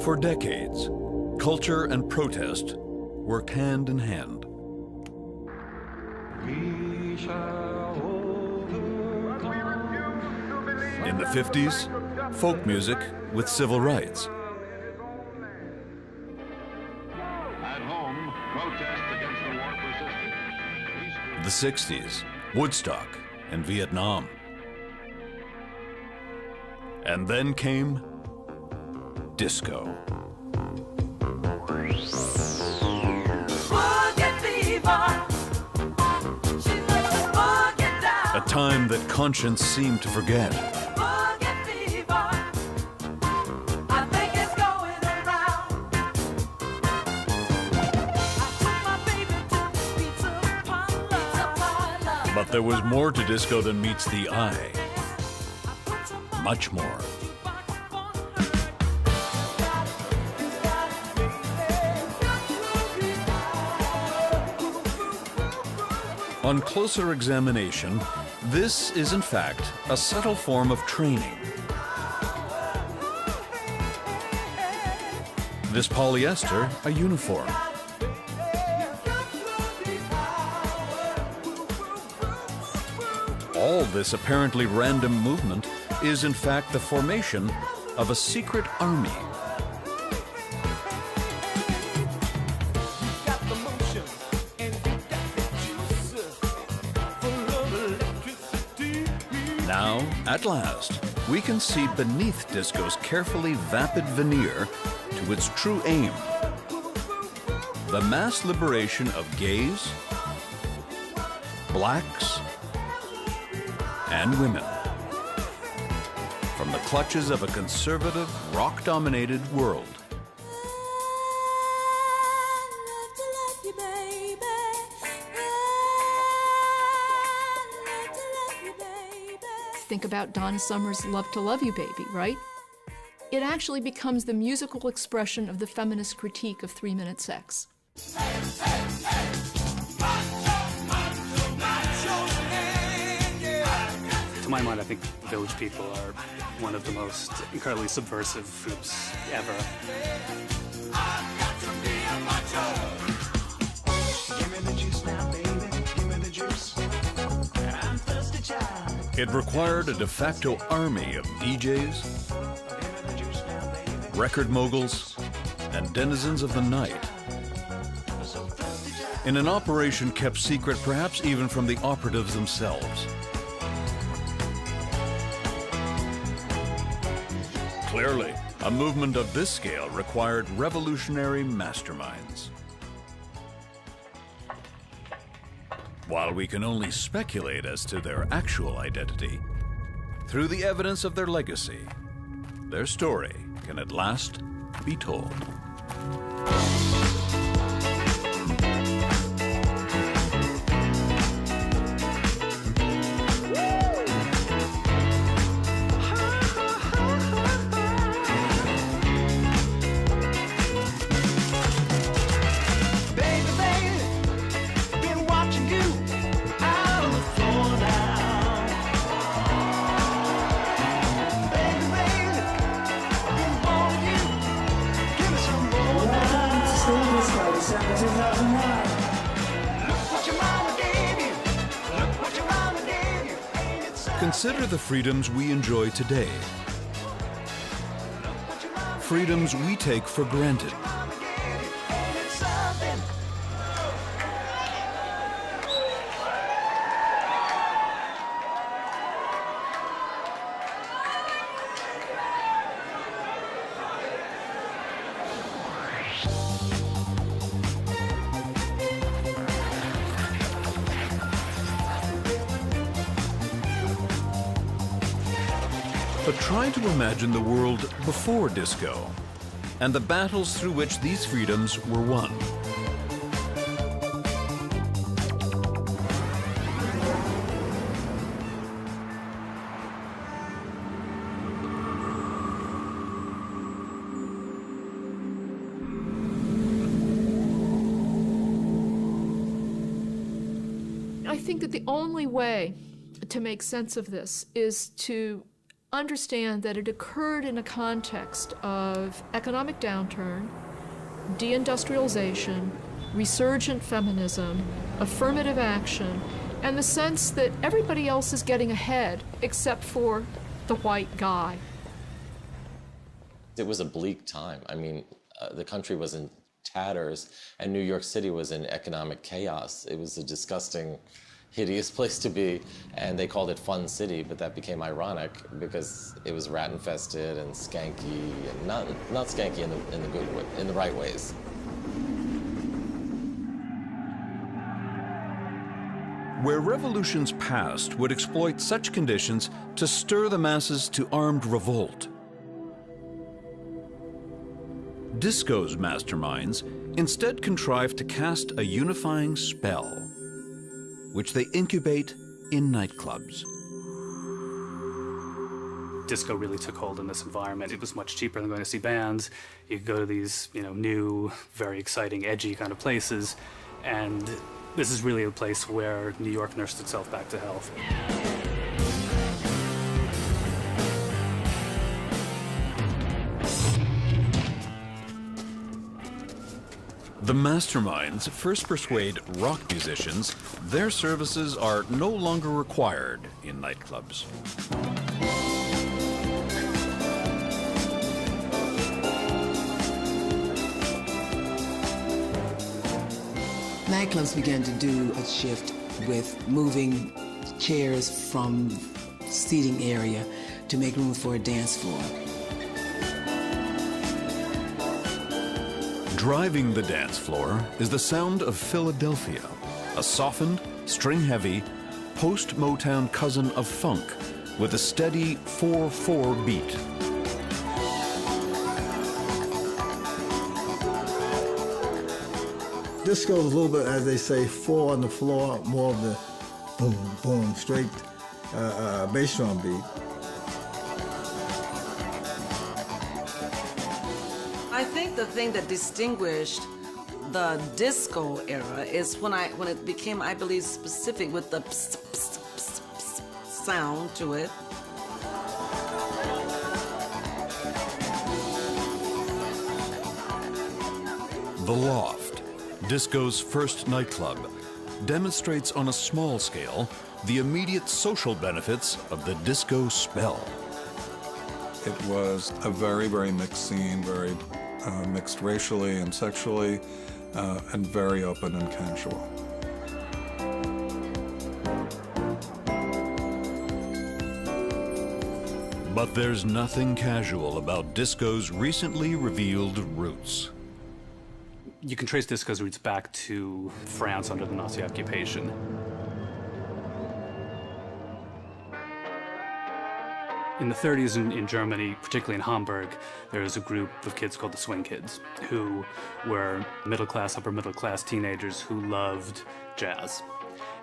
For decades, culture and protest worked hand in hand. In the 50s, folk music with civil rights. At home, protest against the war persisted. The 60s, Woodstock and Vietnam. And then came disco. A time that conscience seemed to forget. But there was more to disco than meets the eye. Much more. On closer examination, this is in fact a subtle form of training. This polyester, a uniform. All this apparently random movement is in fact the formation of a secret army. Now, at last, we can see beneath disco's carefully vapid veneer to its true aim: the mass liberation of gays, blacks, and women from the clutches of a conservative, rock-dominated world. Think about Donna Summer's Love to Love You Baby, right? It actually becomes the musical expression of the feminist critique of 3-minute sex. To my mind, I think Village People are one of the most incredibly subversive groups ever. It required a de facto army of DJs, record moguls, and denizens of the night. In an operation kept secret perhaps even from the operatives themselves. Clearly, a movement of this scale required revolutionary masterminds. While we can only speculate as to their actual identity, through the evidence of their legacy, their story can at last be told. Consider the freedoms we enjoy today. Freedoms we take for granted. But try to imagine the world before disco and the battles through which these freedoms were won. I think that the only way to make sense of this is to understand that it occurred in a context of economic downturn, deindustrialization, resurgent feminism, affirmative action, and the sense that everybody else is getting ahead except for the white guy. It was a bleak time. I mean, the country was in tatters, and New York City was in economic chaos. It was a disgusting, hideous place to be, and they called it Fun City, but that became ironic because it was rat-infested and skanky, and not skanky in the good way, in the right ways. Where revolutions past would exploit such conditions to stir the masses to armed revolt, disco's masterminds instead contrive to cast a unifying spell, which they incubate in nightclubs. Disco really took hold in this environment. It was much cheaper than going to see bands. You could go to these, new, very exciting, edgy kind of places, and this is really a place where New York nursed itself back to health. The masterminds first persuade rock musicians their services are no longer required in nightclubs. Nightclubs began to do a shift with moving chairs from seating area to make room for a dance floor. Driving the dance floor is the sound of Philadelphia, a softened, string-heavy, post-Motown cousin of funk with a steady 4/4 beat. Disco is a little bit, as they say, 4 on the floor, more of the boom, boom, straight bass drum beat. I think the thing that distinguished the disco era is when it became, I believe, specific with the pss, pss, pss, pss sound to it. The Loft, disco's first nightclub, demonstrates on a small scale the immediate social benefits of the disco spell. It was a very, very mixed scene, very mixed racially and sexually, and very open and casual. But there's nothing casual about disco's recently revealed roots. You can trace disco's roots back to France under the Nazi occupation. In the 30s in Germany, particularly in Hamburg, there was a group of kids called the Swing Kids, who were middle-class, upper-middle-class teenagers who loved jazz.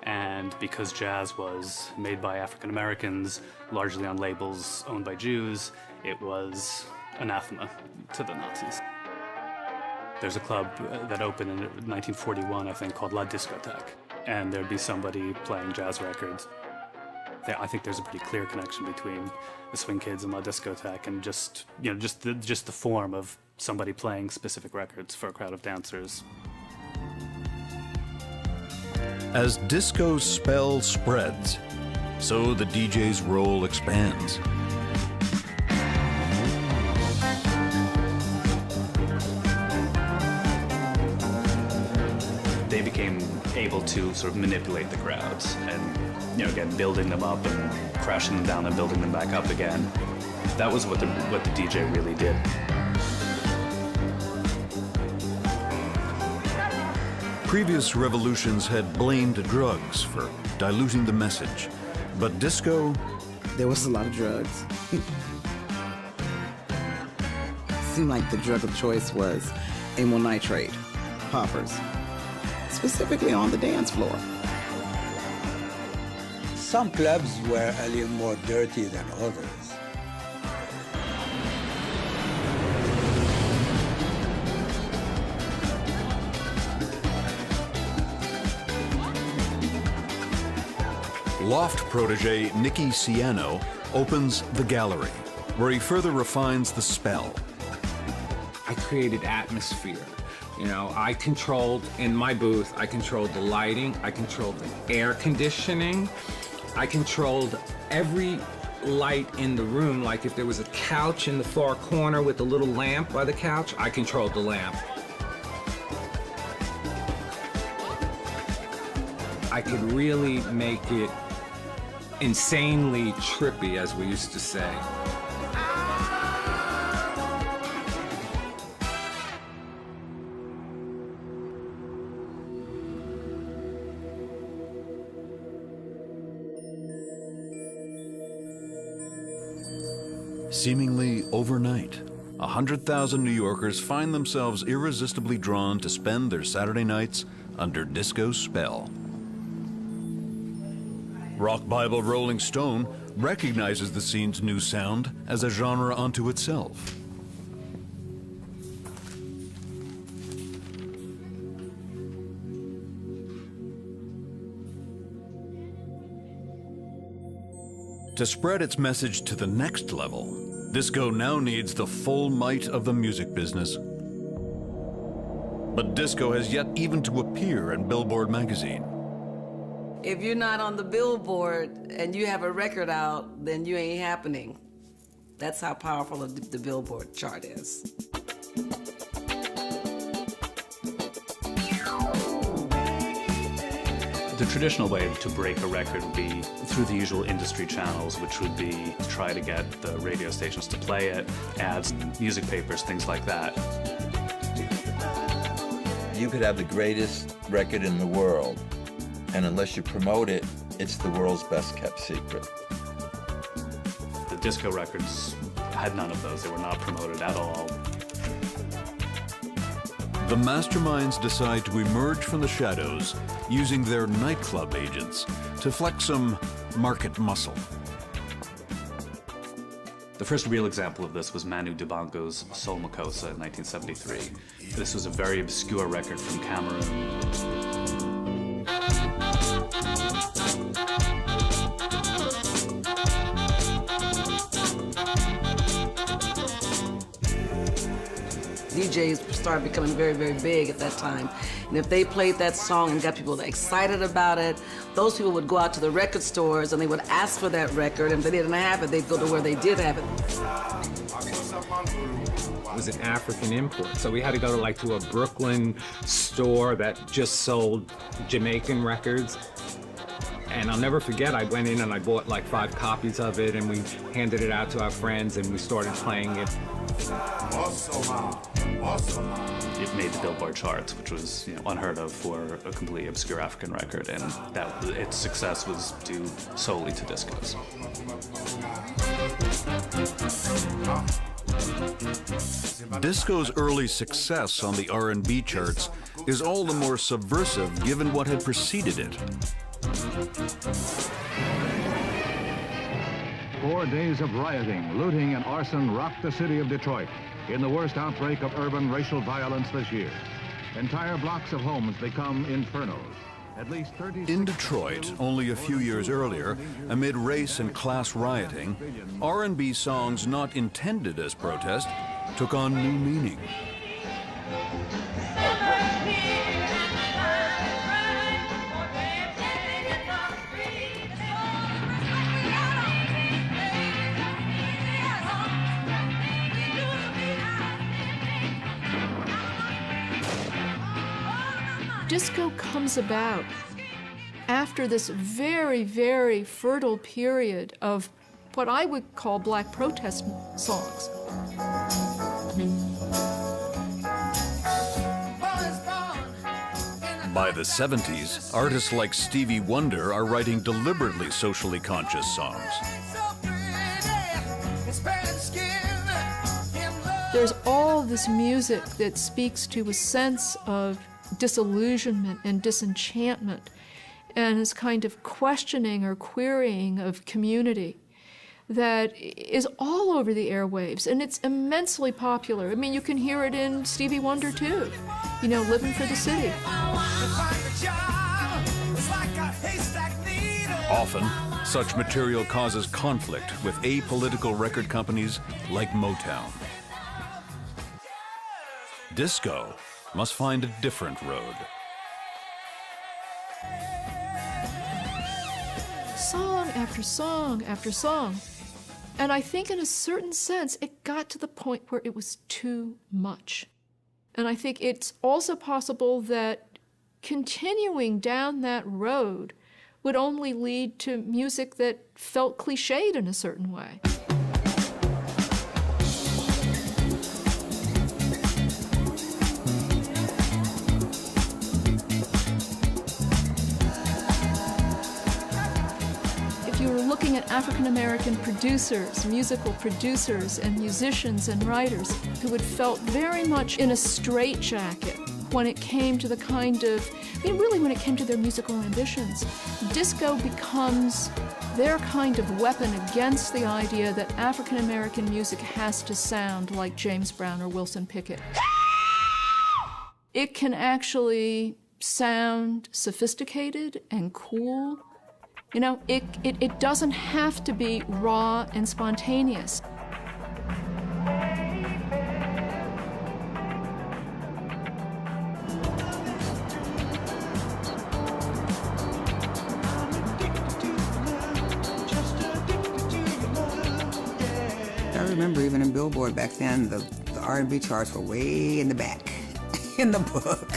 And because jazz was made by African Americans, largely on labels owned by Jews, it was anathema to the Nazis. There's a club that opened in 1941, I think, called La Discothèque, and there'd be somebody playing jazz records. I think there's a pretty clear connection between the Swing Kids and La Discothèque, and just the form of somebody playing specific records for a crowd of dancers. As disco's spell spreads, so the DJ's role expands. They became able to sort of manipulate the crowds and, again, building them up and crashing them down and building them back up again. That was what the DJ really did. Previous revolutions had blamed drugs for diluting the message, but disco... There was a lot of drugs. It seemed like the drug of choice was amyl nitrate, poppers, specifically on the dance floor. Some clubs were a little more dirty than others. Loft protege Nicky Ciano opens the gallery, where he further refines the spell. I created atmosphere. You know, I controlled, in my booth, I controlled the lighting, I controlled the air conditioning, I controlled every light in the room. Like if there was a couch in the far corner with a little lamp by the couch, I controlled the lamp. I could really make it insanely trippy, as we used to say. Seemingly overnight, 100,000 New Yorkers find themselves irresistibly drawn to spend their Saturday nights under disco's spell. Rock Bible Rolling Stone recognizes the scene's new sound as a genre unto itself. To spread its message to the next level, disco now needs the full might of the music business. But disco has yet even to appear in Billboard magazine. If you're not on the Billboard and you have a record out, then you ain't happening. That's how powerful the Billboard chart is. The traditional way to break a record would be through the usual industry channels, which would be to try to get the radio stations to play it, ads, music papers, things like that. You could have the greatest record in the world, and unless you promote it, it's the world's best kept secret. The disco records had none of those. They were not promoted at all. The masterminds decide to emerge from the shadows using their nightclub agents to flex some market muscle. The first real example of this was Manu Dibango's Soul Makossa in 1973. This was a very obscure record from Cameroon. DJs started becoming very, very big at that time. And if they played that song and got people excited about it, those people would go out to the record stores and they would ask for that record. And if they didn't have it, they'd go to where they did have it. It was an African import, so we had to go to a Brooklyn store that just sold Jamaican records. And I'll never forget, I went in and I bought like 5 copies of it, and we handed it out to our friends and we started playing it. It made the Billboard charts, which was unheard of for a completely obscure African record, and that its success was due solely to discos. Disco's early success on the R&B charts is all the more subversive given what had preceded it. 4 days of rioting, looting, and arson rocked the city of Detroit in the worst outbreak of urban racial violence this year. Entire blocks of homes become infernos. At least 30. In Detroit, only a few years earlier, amid race and class rioting, R&B songs not intended as protest took on new meaning. Disco comes about after this very, very fertile period of what I would call black protest songs. By the 70s, artists like Stevie Wonder are writing deliberately socially conscious songs. There's all this music that speaks to a sense of disillusionment and disenchantment, and this kind of questioning or querying of community that is all over the airwaves, and it's immensely popular. I mean, you can hear it in Stevie Wonder too, Living for the City. Often, Such material causes conflict with apolitical record companies like Motown. Disco must find a different road. Song after song after song. And I think in a certain sense, it got to the point where it was too much. And I think it's also possible that continuing down that road would only lead to music that felt cliched in a certain way. If you were looking at African-American producers, musical producers and musicians and writers who had felt very much in a straitjacket when it came to the kind of, really when it came to their musical ambitions, disco becomes their kind of weapon against the idea that African-American music has to sound like James Brown or Wilson Pickett. It can actually sound sophisticated and cool. It doesn't have to be raw and spontaneous. I remember even in Billboard back then, the R&B charts were way in the back, in the book.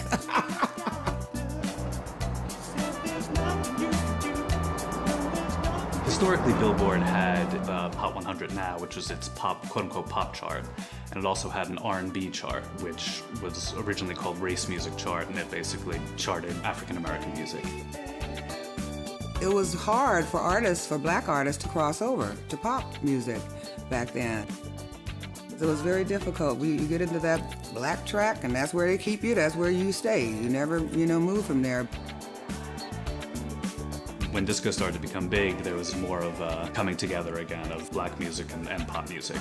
Historically, Billboard had Hot 100 Now, which was its pop, quote-unquote pop chart, and it also had an R&B chart, which was originally called Race Music Chart, and it basically charted African-American music. It was hard for artists, for black artists, to cross over to pop music back then. It was very difficult. You get into that black track, and that's where they keep you, that's where you stay. You never, move from there. When disco started to become big, there was more of a coming together again of black music and pop music.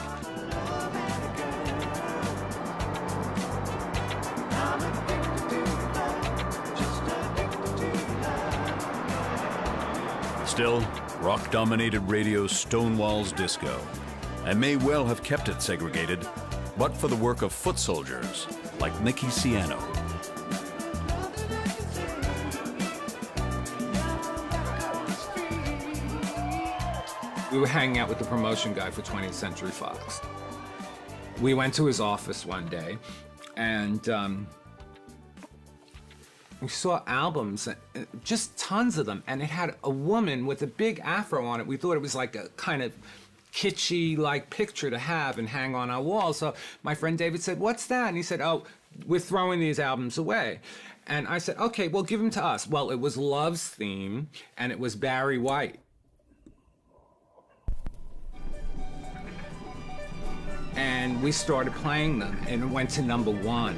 Still, rock-dominated radio stonewalls disco, and may well have kept it segregated, but for the work of foot soldiers like Nicky Siano. We were hanging out with the promotion guy for 20th Century Fox. We went to his office one day, and we saw albums, just tons of them, and it had a woman with a big afro on it. We thought it was like a kind of kitschy like picture to have and hang on our wall. So my friend David said, "What's that?" And he said, "Oh, we're throwing these albums away." And I said, "Okay, well, give them to us." Well, it was Love's Theme, and it was Barry White. And we started playing them, and it went to #1.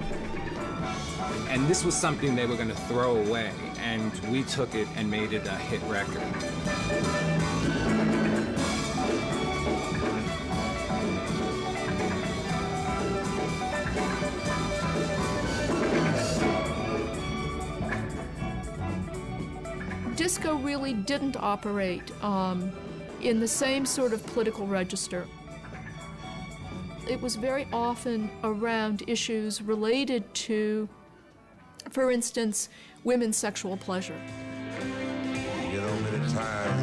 And this was something they were going to throw away, and we took it and made it a hit record. Disco really didn't operate in the same sort of political register. It was very often around issues related to, for instance, women's sexual pleasure. Many times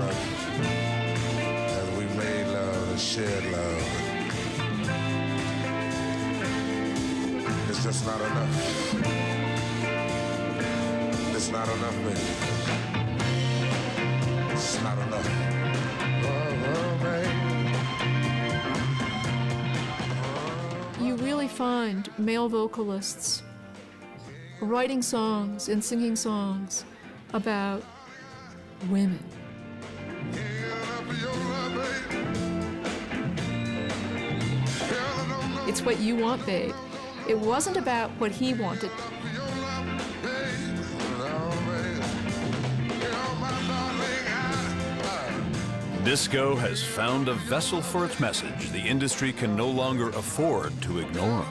as we made love and shared love, it's just not enough. It's not enough, baby. It's not enough. Oh, baby. You really find male vocalists writing songs and singing songs about women. It's what you want, babe. It wasn't about what he wanted. Disco has found a vessel for its message the industry can no longer afford to ignore.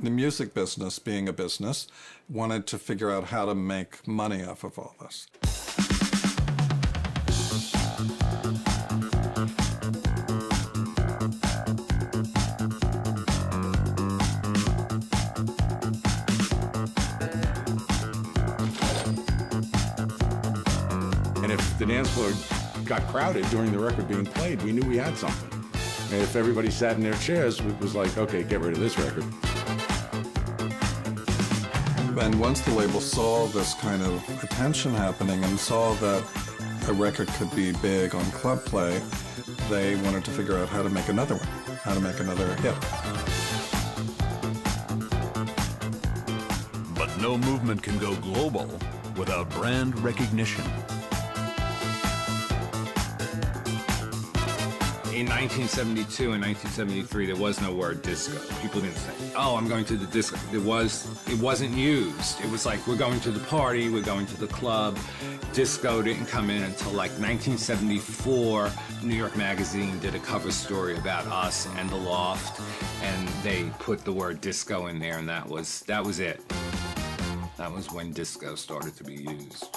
the music business, being a business, wanted to figure out how to make money off of all this. And if the dance floor got crowded during the record being played, we knew we had something. And if everybody sat in their chairs, it was like, okay, get rid of this record. And once the label saw this kind of attention happening and saw that a record could be big on club play, they wanted to figure out how to make another one, how to make another hit. But no movement can go global without brand recognition. In 1972 and 1973, there was no word disco. People didn't say, oh, I'm going to the disco. It wasn't used. It was like, we're going to the party, we're going to the club. Disco didn't come in until like 1974. New York Magazine did a cover story about us and the Loft, and they put the word disco in there, and that was it. That was when disco started to be used.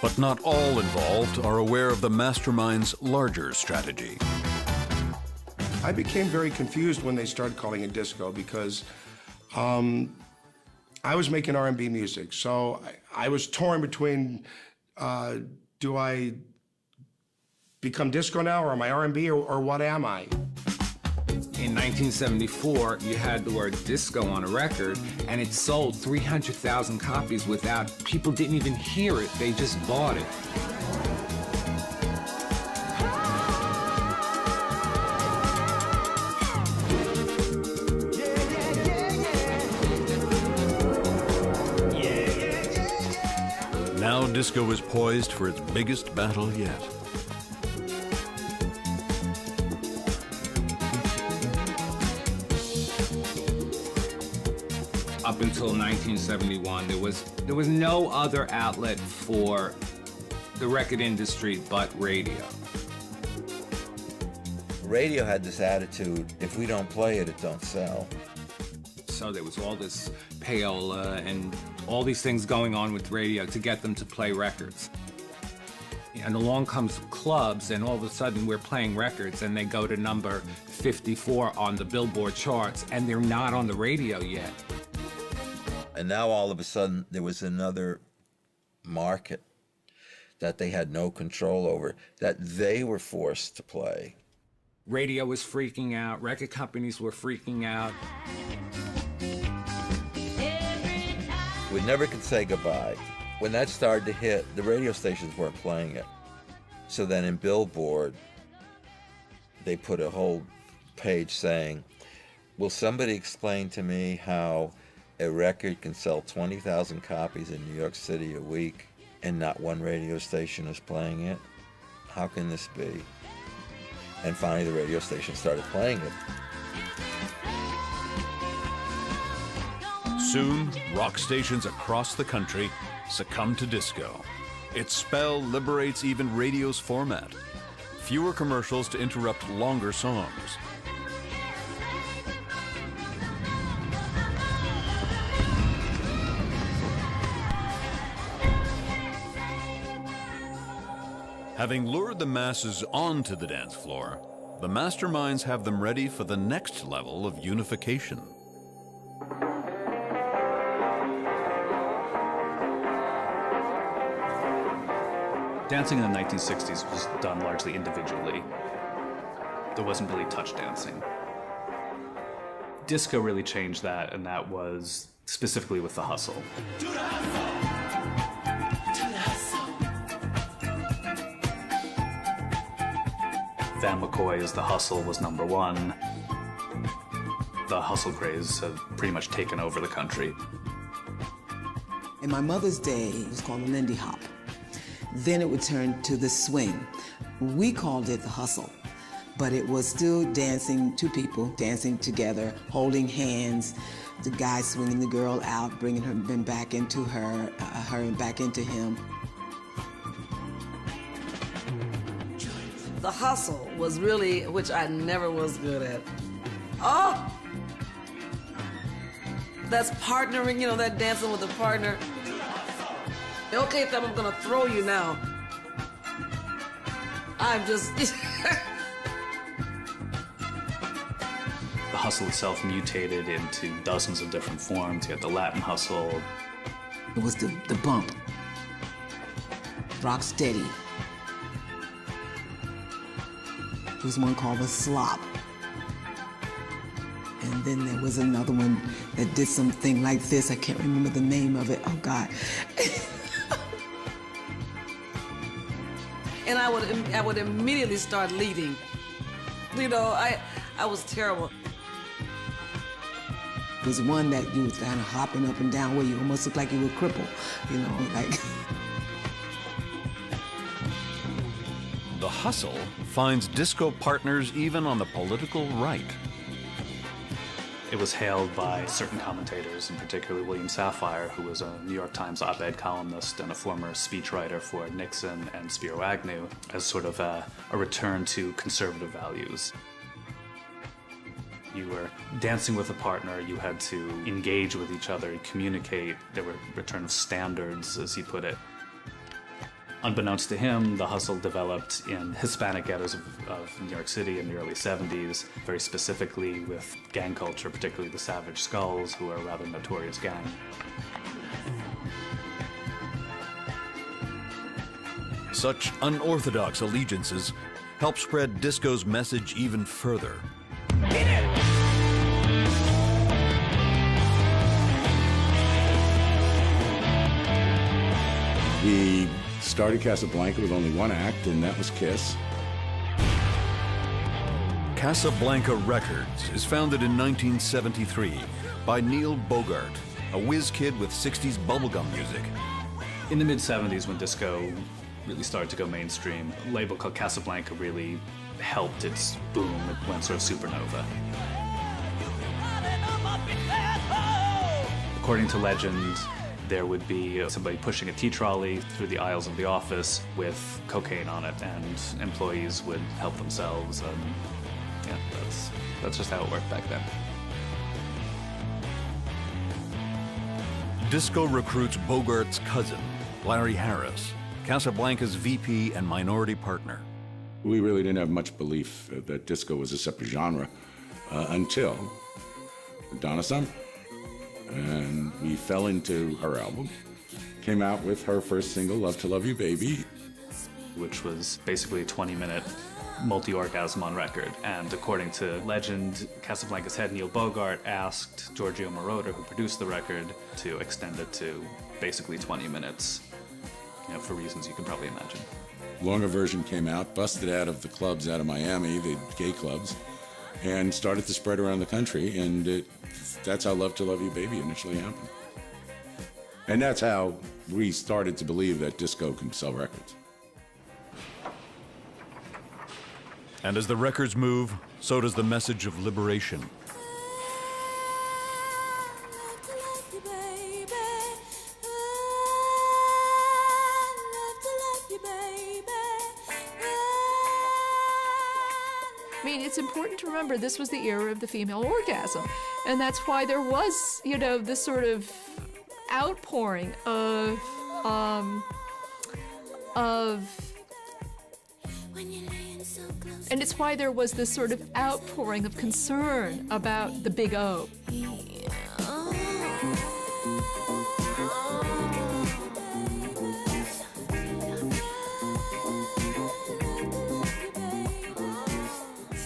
But not all involved are aware of the mastermind's larger strategy. I became very confused when they started calling it disco because I was making R&B music. So I was torn between, do I become disco now, or am I R&B, or what am I? In 1974, you had the word disco on a record, and it sold 300,000 copies without, people didn't even hear it, they just bought it. Now disco is poised for its biggest battle yet. Up until 1971, there was no other outlet for the record industry but radio. Radio had this attitude, if we don't play it, it don't sell. So there was all this payola and all these things going on with radio to get them to play records. And along comes clubs, and all of a sudden we're playing records, and they go to number 54 on the Billboard charts, and they're not on the radio yet. And now all of a sudden there was another market that they had no control over, that they were forced to play. Radio was freaking out, record companies were freaking out. We never could say goodbye. When that started to hit, the radio stations weren't playing it. So then in Billboard, they put a whole page saying, will somebody explain to me how a record can sell 20,000 copies in New York City a week and not one radio station is playing it? How can this be? And finally the radio station started playing it. Soon, rock stations across the country succumb to disco. Its spell liberates even radio's format. Fewer commercials to interrupt longer songs. Having lured the masses onto the dance floor, the masterminds have them ready for the next level of unification. Dancing in the 1960s was done largely individually. There wasn't really touch dancing. Disco really changed that, and that was specifically with the hustle. Van McCoy's The Hustle was #1. The hustle craze had pretty much taken over the country. In my mother's day, it was called the Lindy Hop. Then it would turn to the swing. We called it the hustle, but it was still dancing, two people dancing together, holding hands, the guy swinging the girl out, bringing her back into her, her back into him. the hustle was really, which I never was good at. Oh! That's partnering, you know, that dancing with a partner. Okay, Thumb, I'm gonna throw you now. I'm just... The hustle itself mutated into dozens of different forms. You had the Latin hustle. It was the bump. Rock steady. There was one called the slop. And then there was another one that did something like this. I can't remember the name of it. Oh, God. And I would immediately start leading. You know, I was terrible. There was one that you was kind of hopping up and down where you almost looked like you were crippled, you know, like. The hustle finds disco partners even on the political right. It was hailed by certain commentators, in particular William Safire, who was a New York Times op-ed columnist and a former speechwriter for Nixon and Spiro Agnew, as sort of a return to conservative values. You were dancing with a partner, you had to engage with each other, communicate. There were return of standards, as he put it. Unbeknownst to him, the hustle developed in Hispanic ghettos of New York City in the early 70s, very specifically with gang culture, particularly the Savage Skulls, who are a rather notorious gang. Such unorthodox allegiances help spread disco's message even further. We started Casablanca with only one act, and that was Kiss. Casablanca Records is founded in 1973 by Neil Bogart, a whiz kid with 60s bubblegum music. In the mid-70s, when disco really started to go mainstream, a label called Casablanca really helped its boom. It went sort of supernova. According to legend, there would be somebody pushing a tea trolley through the aisles of the office with cocaine on it, and employees would help themselves. Yeah, that's just how it worked back then. Disco recruits Bogart's cousin, Larry Harris, Casablanca's VP and minority partner. We really didn't have much belief that disco was a separate genre until Donna Summer. And we fell into her album, came out with her first single, Love to Love You Baby, which was basically a 20-minute multi-orgasm on record. And according to legend, Casablanca's head Neil Bogart asked Giorgio Moroder, who produced the record, to extend it to basically 20 minutes, you know, for reasons you can probably imagine. Longer version came out, busted out of the clubs out of Miami, the gay clubs, and started to spread around the country, and that's how Love to Love You Baby initially happened. And that's how we started to believe that disco can sell records. And as the records move, so does the message of liberation. I mean, it's important to remember this was the era of the female orgasm, and that's why there was, you know, this sort of outpouring of and it's why there was this sort of outpouring of concern about the Big O.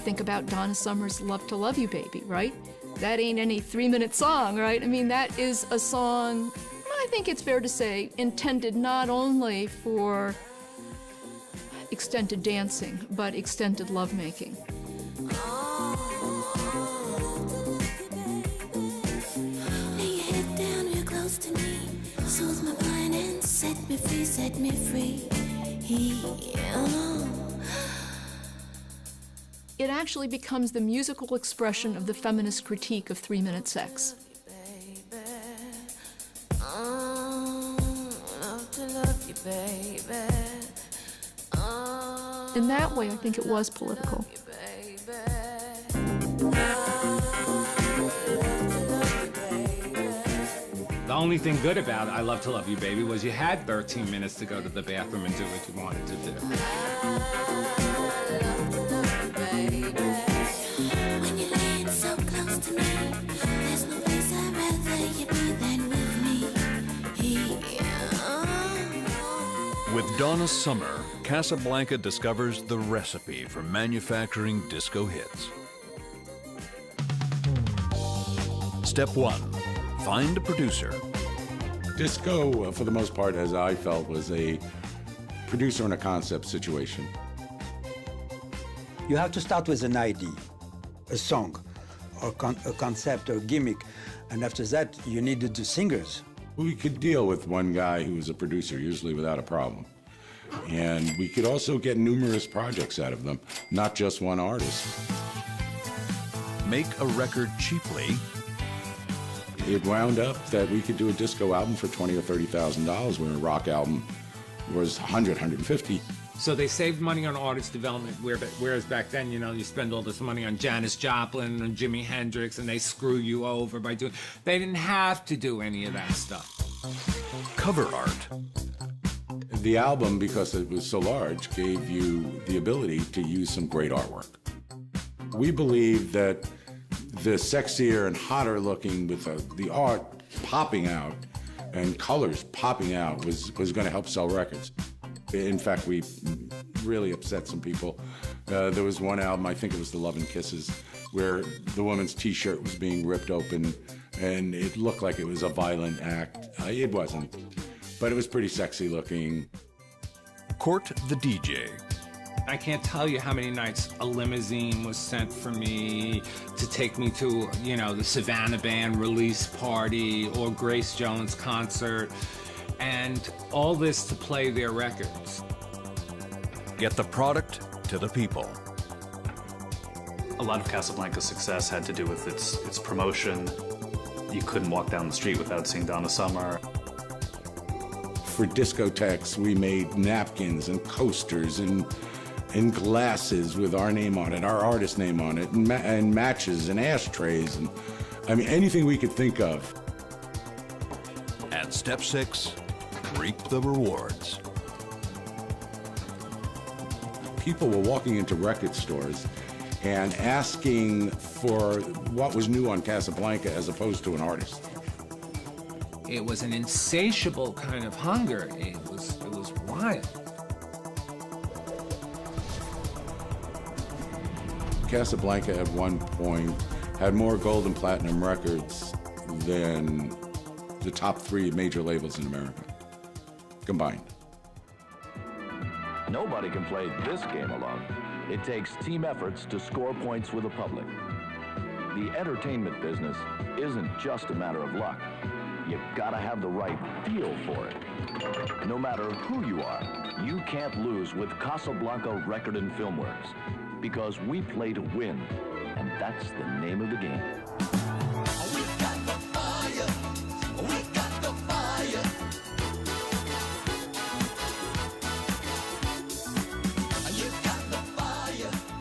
Think about Donna Summer's Love to Love You Baby, right? That ain't any 3-minute song, right? I mean, that is a song, I think it's fair to say, intended not only for extended dancing, but extended lovemaking. Lay your head down real close to me, soothe my mind and set me free, set me free. It actually becomes the musical expression of the feminist critique of 3-minute sex. Love to love you, baby. in that way, I think it was political. The only thing good about I Love to Love You, Baby was you had 13 minutes to go to the bathroom and do what you wanted to do. When you're laying so close to me, there's no place I'd rather you be than with me. With Donna Summer, Casablanca discovers the recipe for manufacturing disco hits. Step 1. Find a producer. Disco, for the most part, as I felt, was a producer and a concept situation. You have to start with an idea, a song, or a concept or gimmick, and after that, you needed the singers. We could deal with one guy who was a producer, usually without a problem. And we could also get numerous projects out of them, not just one artist. Make a record cheaply. It wound up that we could do a disco album for $20,000 or $30,000, where a rock album was $100, $150. So they saved money on artist development, whereas back then, you know, you spend all this money on Janis Joplin and Jimi Hendrix, and they screw you over by doing... They didn't have to do any of that stuff. Cover art. The album, because it was so large, gave you the ability to use some great artwork. We believe that the sexier and hotter looking with the art popping out and colors popping out was going to help sell records. In fact, we really upset some people. There was one album, I think it was The Love and Kisses, where the woman's t-shirt was being ripped open and it looked like it was a violent act. It wasn't, but it was pretty sexy looking. Court the DJ. I can't tell you how many nights a limousine was sent for me to take me to, you know, the Savannah Band release party or Grace Jones concert, and all this to play their records. Get the product to the people. A lot of Casablanca's success had to do with its promotion. You couldn't walk down the street without seeing Donna Summer. For discotheques, we made napkins and coasters and glasses with our name on it, our artist name on it, and matches and ashtrays, and I mean, anything we could think of. And step 6, reap the rewards. People were walking into record stores and asking for what was new on Casablanca as opposed to an artist. It was an insatiable kind of hunger. It was wild. Casablanca at one point had more gold and platinum records than the top 3 major labels in America combined. Nobody can play this game alone. It takes team efforts to score points with the public. The entertainment business isn't just a matter of luck. You've got to have the right feel for it. No matter who you are, you can't lose with Casablanca Record and Film Works, because we play to win, and that's the name of the game.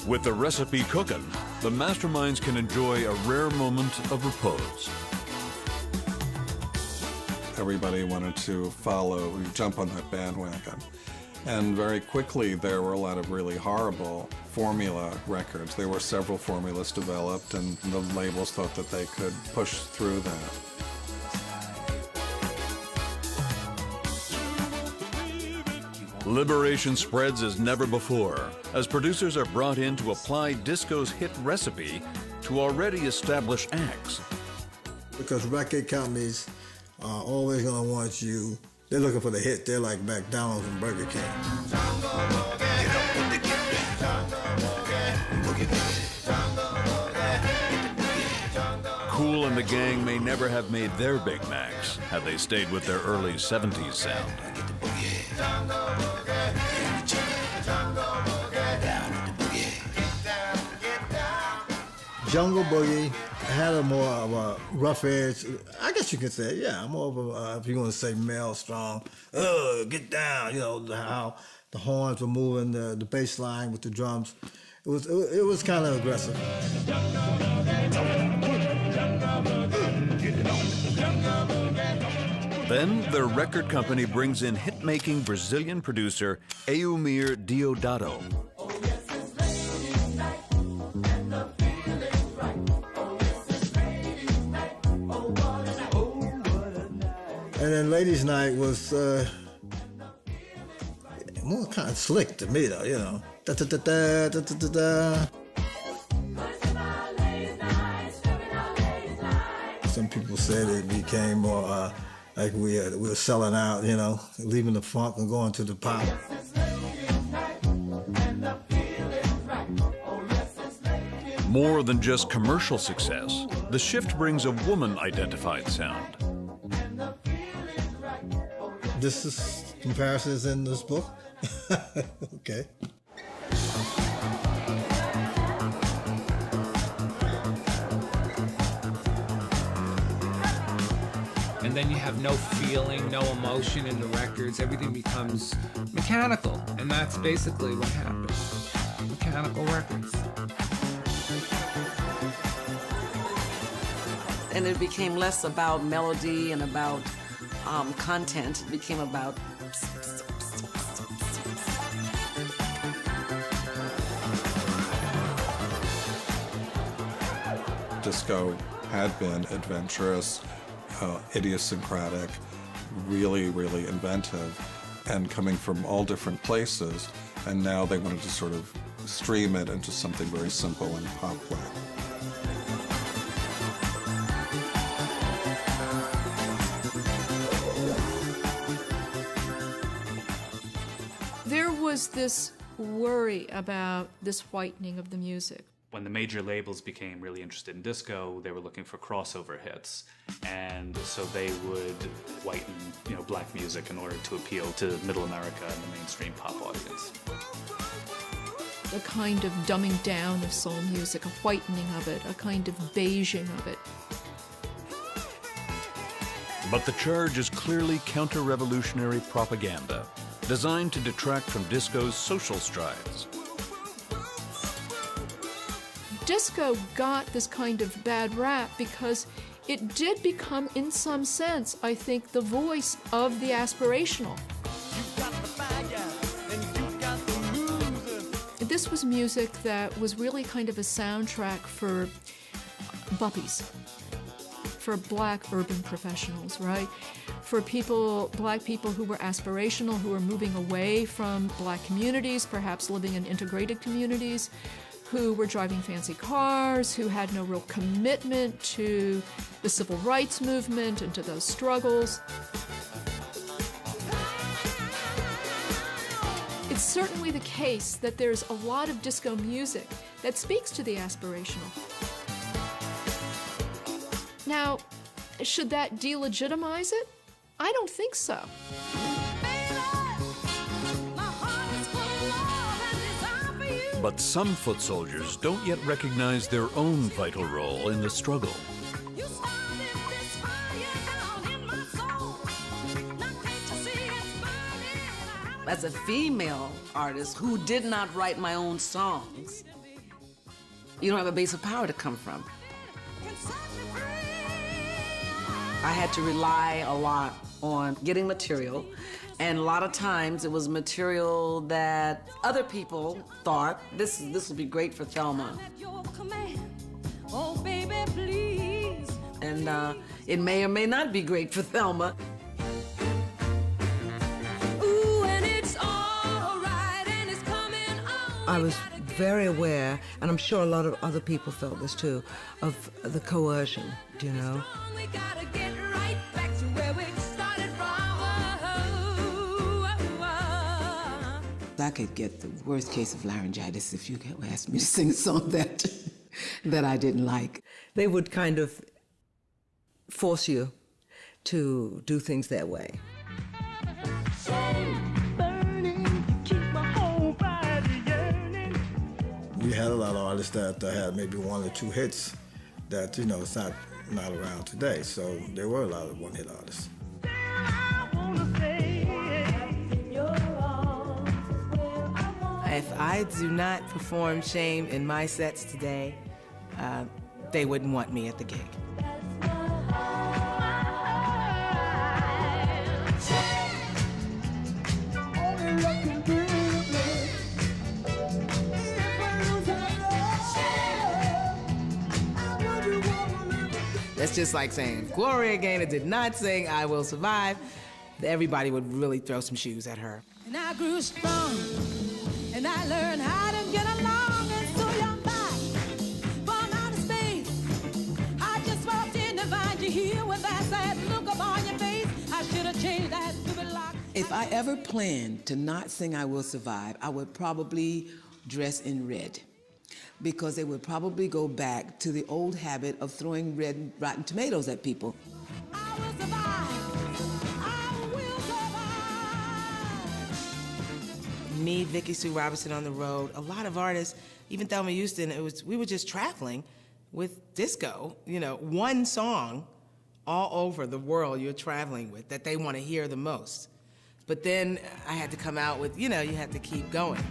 With the recipe cooking, the masterminds can enjoy a rare moment of repose. Everybody wanted to jump on that bandwagon. And very quickly, there were a lot of really horrible formula records. There were several formulas developed, and the labels thought that they could push through that. Liberation spreads as never before, as producers are brought in to apply disco's hit recipe to already established acts. Because record companies are always going to want you. They're looking for the hit. They're like McDonald's and Burger King. Kool and the Gang may never have made their Big Macs had they stayed with their early 70s sound. Jungle Boogie had a more of a rough edge. I guess you could say, yeah, more of a, if you're going to say male strong, get down, you know, how the horns were moving, the bass line with the drums. It was kind of aggressive. Then their record company brings in hit-making Brazilian producer Eumir Deodato. And then Ladies' Night was more kind of slick to me, though, you know. Da, da, da, da, da, da, da. Some people said it became more like we were selling out, you know, leaving the funk and going to the pop. More than just commercial success, the shift brings a woman-identified sound. This is comparisons in this book? Okay. And then you have no feeling, no emotion in the records. Everything becomes mechanical. And that's basically what happened. Mechanical records. And it became less about melody and about content. It became about disco had been adventurous, idiosyncratic, really, really inventive, and coming from all different places, and now they wanted to sort of stream it into something very simple and pop-like. There was this worry about this whitening of the music. When the major labels became really interested in disco, they were looking for crossover hits, and so they would whiten, black music in order to appeal to Middle America and the mainstream pop audience. A kind of dumbing down of soul music, a whitening of it, a kind of beiging of it. But the charge is clearly counter-revolutionary propaganda, designed to detract from disco's social strides. Disco got this kind of bad rap because it did become, in some sense, I think, the voice of the aspirational. This was music that was really kind of a soundtrack for buppies, for black urban professionals, right? For black people who were aspirational, who were moving away from black communities, perhaps living in integrated communities, who were driving fancy cars, who had no real commitment to the civil rights movement and to those struggles. It's certainly the case that there's a lot of disco music that speaks to the aspirational. Now, should that delegitimize it? I don't think so. But some foot soldiers don't yet recognize their own vital role in the struggle. As a female artist who did not write my own songs, you don't have a base of power to come from. I had to rely a lot on getting material, and a lot of times it was material that other people thought, this will be great for Thelma. And it may or may not be great for Thelma. I was very aware, and I'm sure a lot of other people felt this too, of the coercion, do you know? I could get the worst case of laryngitis if you asked me to sing a song that I didn't like. They would kind of force you to do things their way. We had a lot of artists that had maybe 1 or 2 hits that, it's not around today. So there were a lot of one-hit artists. If I do not perform Shame in my sets today, they wouldn't want me at the gig. That's just like saying if Gloria Gaynor did not sing I Will Survive, everybody would really throw some shoes at her. And I grew strong, and I learned how to get along, and so you're back from outer space. I just walked in to find you here with that sad look upon your face. I should have changed that stupid lock. If I ever planned to not sing I Will Survive, I would probably dress in red, because they would probably go back to the old habit of throwing red rotten tomatoes at people. I will survive. I will survive. Me, Vicki Sue Robinson on the road, a lot of artists, even Thelma Houston, we were just traveling with disco, you know, one song all over the world you're traveling with that they want to hear the most. But then I had to come out with, you know, you have to keep going.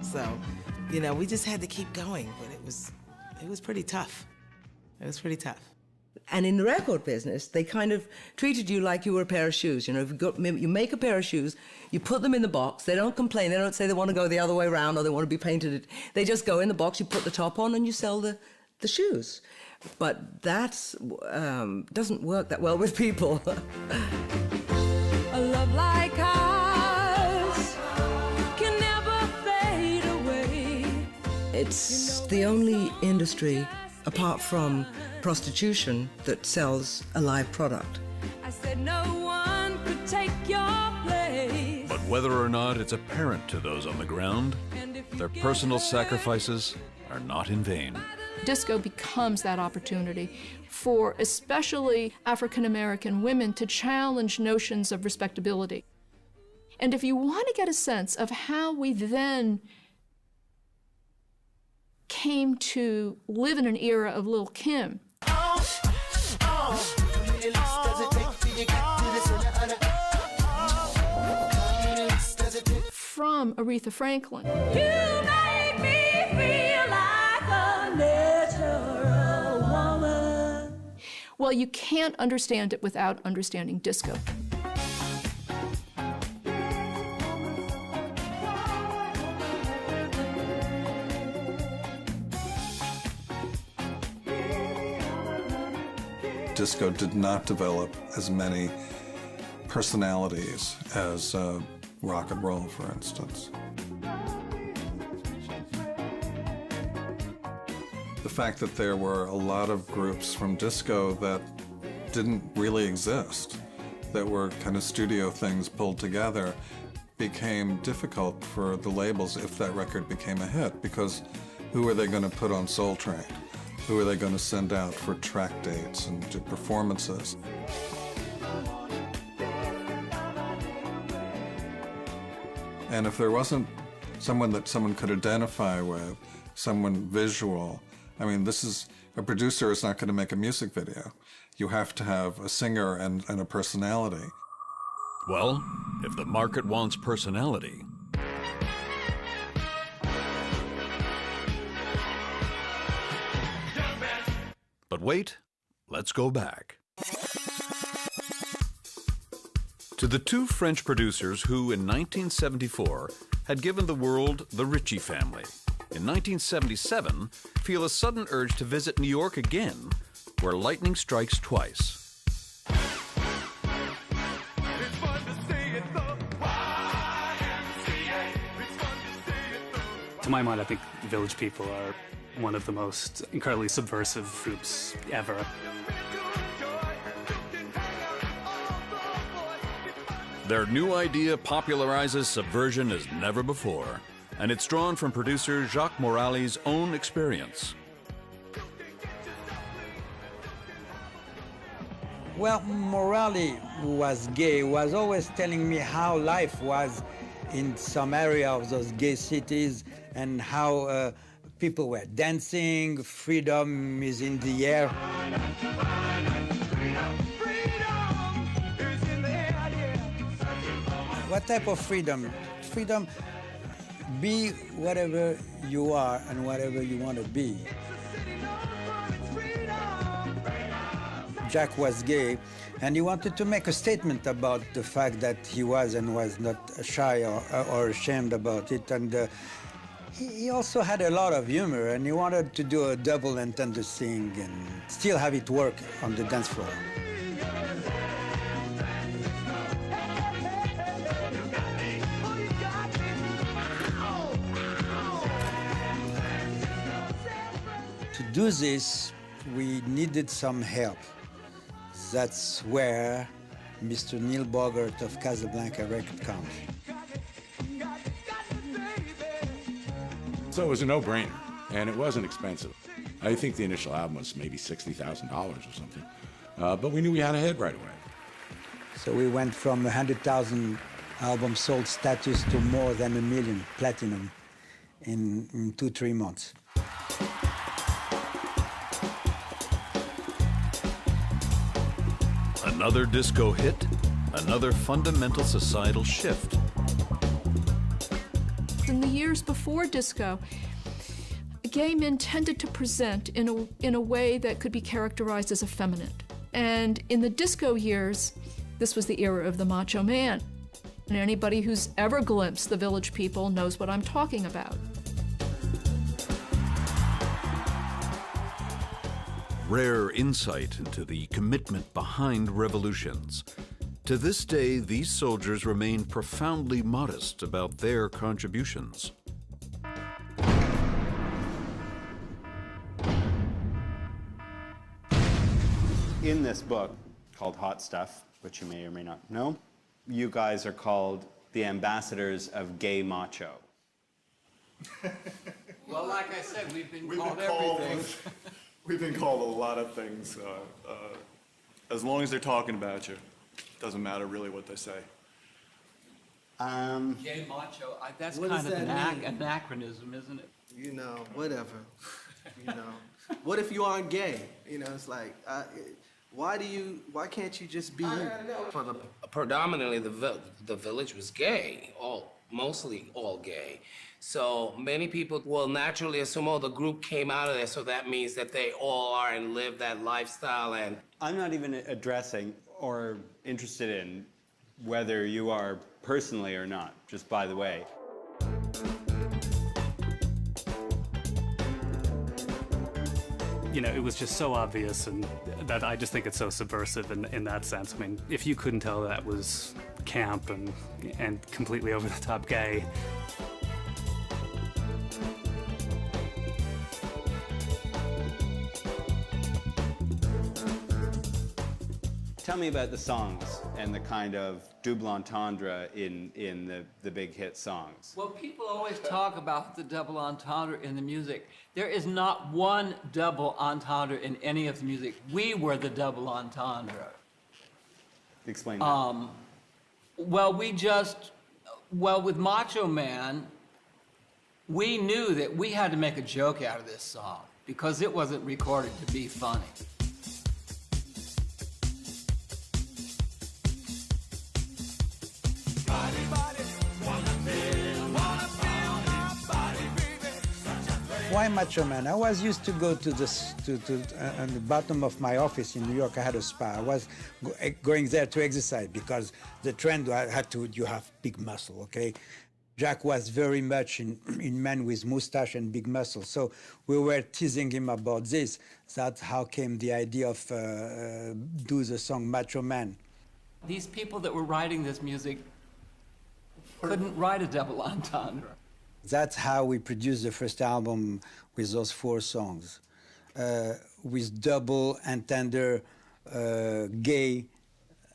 So, you know, we just had to keep going, but it was pretty tough. It was pretty tough. And in the record business, they kind of treated you like you were a pair of shoes. You know, if you make a pair of shoes, you put them in the box. They don't complain. They don't say they want to go the other way around or they want to be painted. They just go in the box, you put the top on, and you sell the shoes. But that doesn't work that well with people. A love like ours can never fade away. It's the only industry, apart from prostitution, that sells a live product. I said no one could take your place. But whether or not it's apparent to those on the ground, their personal sacrifices are not in vain. Disco becomes that opportunity for especially African American women to challenge notions of respectability. And if you want to get a sense of how we then came to live in an era of Lil' Kim, from Aretha Franklin. You made me feel like a natural woman. Well, you can't understand it without understanding disco. Disco did not develop as many personalities as rock and roll, for instance. The fact that there were a lot of groups from disco that didn't really exist, that were kind of studio things pulled together, became difficult for the labels if that record became a hit, because who are they going to put on Soul Train? Who are they going to send out for track dates and do performances? And if there wasn't someone that someone could identify with, someone visual, I mean, a producer is not going to make a music video. You have to have a singer and a personality. Well, if the market wants personality, but wait, let's go back to the two French producers who, in 1974, had given the world the Ritchie family. In 1977, feel a sudden urge to visit New York again, where lightning strikes twice. To my mind, I think Village People are one of the most incredibly subversive groups ever. Their new idea popularizes subversion as never before, and it's drawn from producer Jacques Morali's own experience. Well, Morali, who was gay, was always telling me how life was in some area of those gay cities and how people were dancing, freedom is in the air. What type of freedom? Freedom, be whatever you are and whatever you want to be. Jack was gay, and he wanted to make a statement about the fact that he was and was not shy or ashamed about it. And he also had a lot of humor, and he wanted to do a double entendre thing and still have it work on the dance floor. To do this, we needed some help. That's where Mr. Neil Bogart of Casablanca Record comes. So it was a no-brainer, and it wasn't expensive. I think the initial album was maybe $60,000 or something, but we knew we had a hit right away. So we went from 100,000 album sold status to more than 1 million platinum in 2-3 months. Another disco hit, another fundamental societal shift. In the years before disco, gay men tended to present in a way that could be characterized as effeminate. And in the disco years, this was the era of the macho man. And anybody who's ever glimpsed the Village People knows what I'm talking about. Rare insight into the commitment behind revolutions. To this day, these soldiers remain profoundly modest about their contributions. In this book called Hot Stuff, which you may or may not know, you guys are called the ambassadors of gay macho. Well, like I said, we've been called everything. We've been called a lot of things. As long as they're talking about you, doesn't matter really what they say. Gay macho, that's What kind does of that an mean? anachronism, isn't it? You know, whatever. You know, what if you aren't gay? You know, it's like, why can't you just be you? Predominantly, the village was gay, mostly all gay. So many people will naturally assume, oh, the group came out of there, so that means that they all are and live that lifestyle. And I'm not even addressing or interested in whether you are personally or not, just by the way. You know, it was just so obvious, and that I just think it's so subversive in that sense. I mean, if you couldn't tell that was camp and completely over-the-top gay. Tell me about the songs and the kind of double entendre in the big hit songs. Well, people always talk about the double entendre in the music. There is not one double entendre in any of the music. We were the double entendre. Explain that. Well, with Macho Man, we knew that we had to make a joke out of this song because it wasn't recorded to be funny. Why Macho Man? I was used to go to on the bottom of my office in New York. I had a spa. I was going there to exercise because the trend you have big muscle, okay? Jack was very much in men with mustache and big muscle. So we were teasing him about this. That's how came the idea of do the song Macho Man. These people that were writing this music couldn't write a double entendre. That's how we produced the first album with those 4 songs, with double entendre gay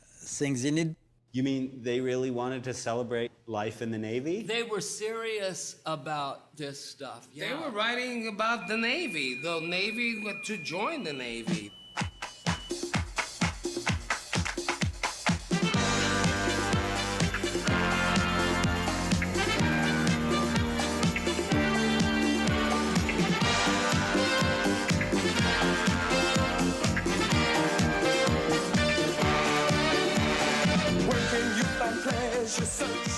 things in it. You mean they really wanted to celebrate life in the Navy? They were serious about this stuff. they were writing about the Navy, to join the Navy. Search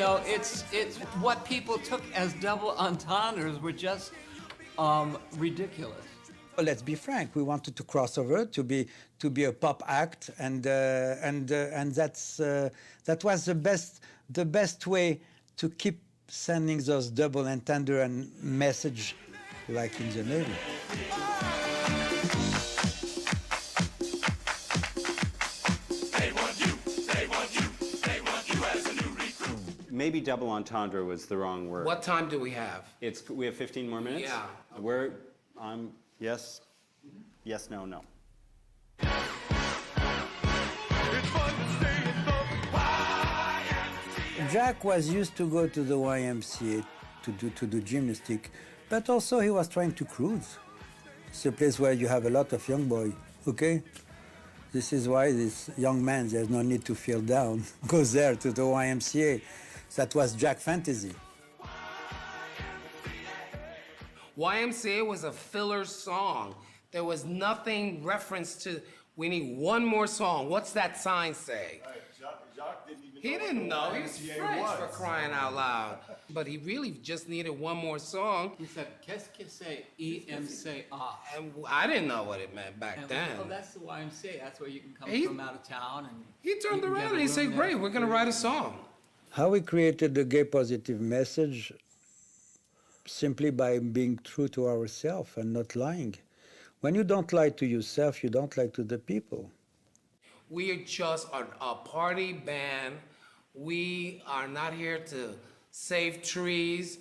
know, it's what people took as double entendres were just ridiculous. Well, let's be frank. We wanted to cross over to be a pop act, and that's that was the best way to keep sending those double entendre and message like in the Navy. Maybe double entendre was the wrong word. What time do we have? We have 15 more minutes? Yeah. Yes, yes, no, no. Jack was used to go to the YMCA to do gymnastic, but also he was trying to cruise. It's a place where you have a lot of young boys, okay? This is why this young man, there's no need to feel down, goes there to the YMCA. That was Jack's fantasy. YMCA was a filler song. There was nothing reference to, we need one more song. What's that sign say? Jacques didn't even He didn't know. He was French for crying out loud. But he really just needed one more song. He said, "Qu'est-ce que c'est YMCA?" And I didn't know what it meant back then. Well, that's the YMCA. That's where you can come from out of town. And he turned around and he said, "Great, we're going to write a song." How we created the gay positive message? Simply by being true to ourselves and not lying. When you don't lie to yourself, you don't lie to the people. We are just a party band. We are not here to save trees,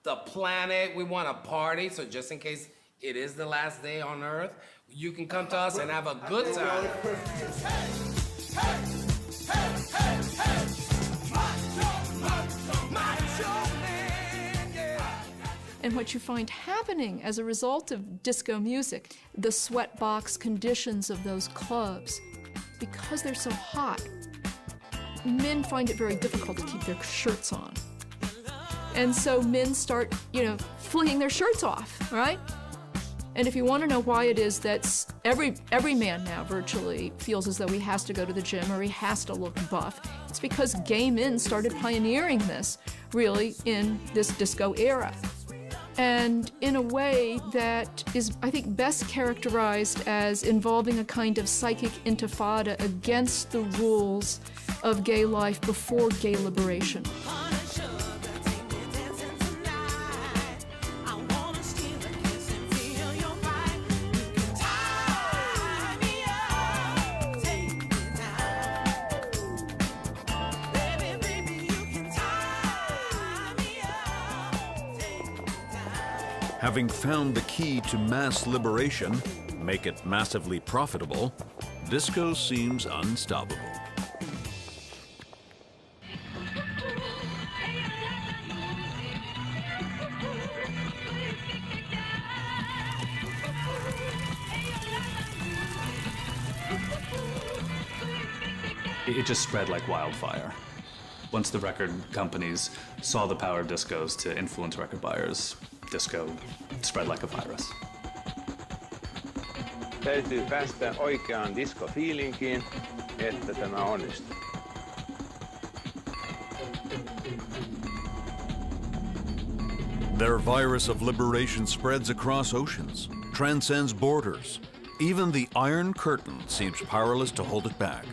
the planet. We want to party, so just in case it is the last day on Earth, you can come to us and have a good time. And what you find happening as a result of disco music, the sweatbox conditions of those clubs, because they're so hot, men find it very difficult to keep their shirts on. And so men start, flinging their shirts off, right? And if you want to know why it is that every man now virtually feels as though he has to go to the gym or he has to look buff, it's because gay men started pioneering this, really, in this disco era. And in a way that is, I think, best characterized as involving a kind of psychic intifada against the rules of gay life before gay liberation. Having found the key to mass liberation, make it massively profitable, disco seems unstoppable. It just spread like wildfire. Once the record companies saw the power of discos to influence record buyers, disco spread like a virus. Täytyy päästä oikeaan disco-fiilinkiin, että tämä onnistuu. Their virus of liberation spreads across oceans, transcends borders. Even the Iron Curtain seems powerless to hold it back.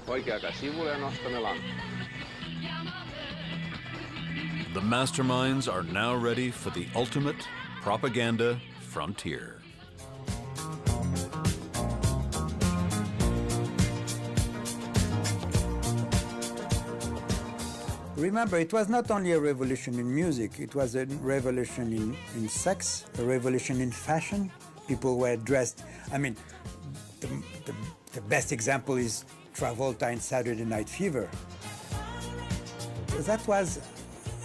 Oikeakaan sivulle ja nostamme lamppu. The masterminds are now ready for the ultimate propaganda frontier. Remember, it was not only a revolution in music, it was a revolution in sex, a revolution in fashion. People were dressed, the best example is Travolta in Saturday Night Fever. That was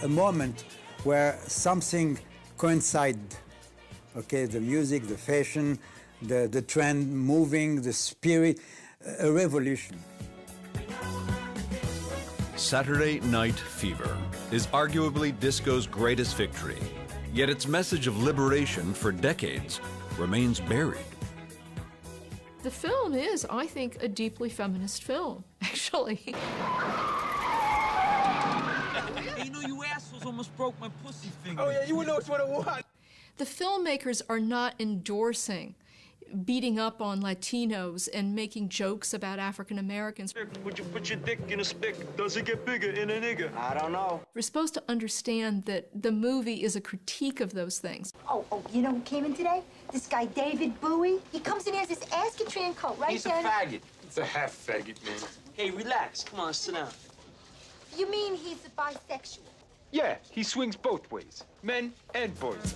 a moment where something coincided. Okay, the music, the fashion, the trend moving, the spirit, a revolution. Saturday Night Fever is arguably disco's greatest victory, yet its message of liberation for decades remains buried. The film is, I think, a deeply feminist film, actually. actually. Hey, you know, you assholes almost broke my pussy finger. Oh, yeah, you would know what I want. The filmmakers are not endorsing beating up on Latinos and making jokes about African Americans. Would you put your dick in a stick? Does it get bigger in a nigga? I don't know. We're supposed to understand that the movie is a critique of those things. Oh, you know who came in today? This guy, David Bowie. He comes in, he has this Askatran coat, right? He's a Danny? faggot. It's a half faggot, man. Hey, relax. Come on, sit down. You mean he's a bisexual? Yeah, he swings both ways, men and boys.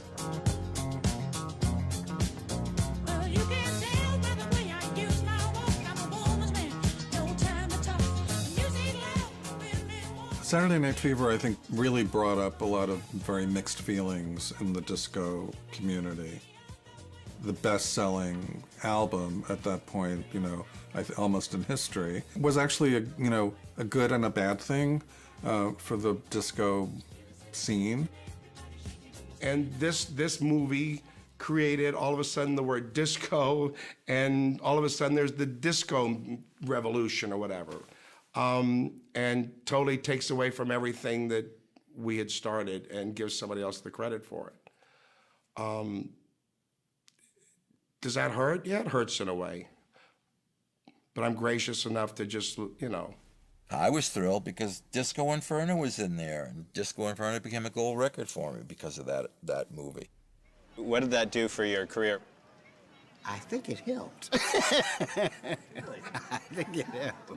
Saturday Night Fever, I think, really brought up a lot of very mixed feelings in the disco community. The best-selling album at that point, you know, almost in history, was actually a good and a bad thing for the disco scene. And this movie created all of a sudden the word disco, and all of a sudden there's the disco revolution or whatever. And totally takes away from everything that we had started and gives somebody else the credit for it. Does that hurt? Yeah, it hurts in a way. But I'm gracious enough to just, you know. I was thrilled because Disco Inferno was in there, and Disco Inferno became a gold record for me because of that movie. What did that do for your career? I think it helped. I think it helped.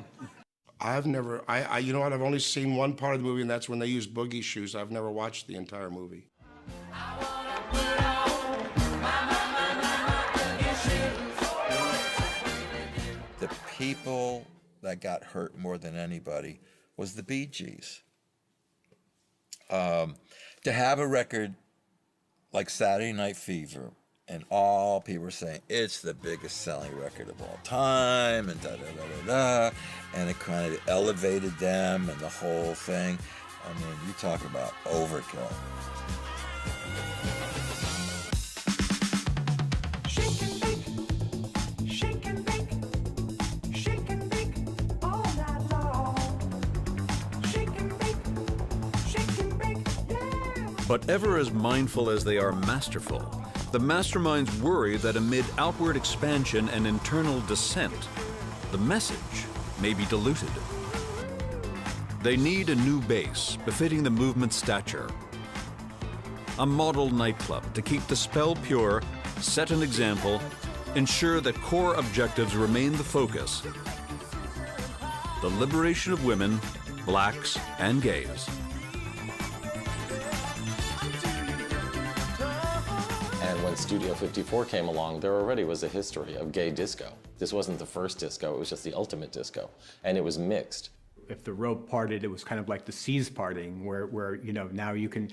I've never, you know what, I've only seen one part of the movie, and that's when they used boogie shoes. I've never watched the entire movie. The people that got hurt more than anybody was the Bee Gees. To have a record like Saturday Night Fever, and all people were saying, it's the biggest selling record of all time, and da-da-da-da-da, and it kind of elevated them and the whole thing. I mean, you talk about overkill. Shake and bake, shake and bake, shake and bake all night long. Shake and bake, yeah. But ever as mindful as they are masterful, the masterminds worry that amid outward expansion and internal descent, the message may be diluted. They need a new base befitting the movement's stature. A model nightclub to keep the spell pure, set an example, ensure that core objectives remain the focus. The liberation of women, blacks, and gays. And when Studio 54 came along, there already was a history of gay disco. This wasn't the first disco, it was just the ultimate disco. And it was mixed. If the rope parted, it was kind of like the seas parting, where you know, now you can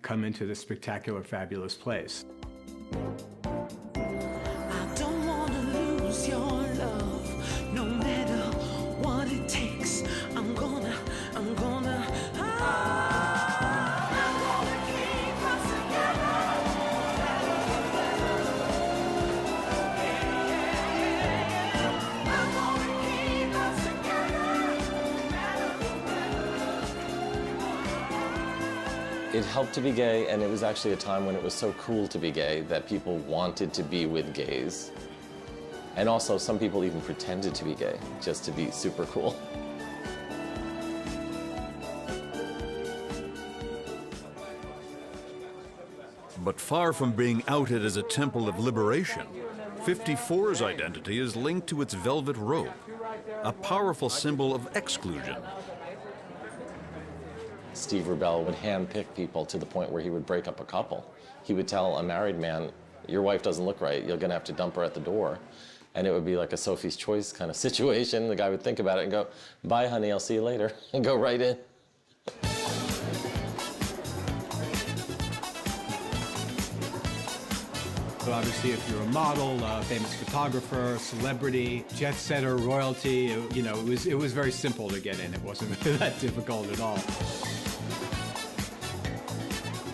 come into this spectacular, fabulous place. I don't want to lose your love, no matter what it takes. I'm gonna keep us together. I'm gonna keep us together. It helped to be gay, and it was actually a time when it was so cool to be gay that people wanted to be with gays. And also, some people even pretended to be gay, just to be super cool. But far from being outed as a temple of liberation, 54's identity is linked to its velvet rope, a powerful symbol of exclusion. Steve Rubell would handpick people to the point where he would break up a couple. He would tell a married man, your wife doesn't look right, you're gonna have to dump her at the door. And it would be like a Sophie's Choice kind of situation. The guy would think about it and go, bye honey, I'll see you later, and go right in. But obviously, if you're a model, a famous photographer, celebrity, jet setter, royalty, you know, it was very simple to get in. It wasn't that difficult at all.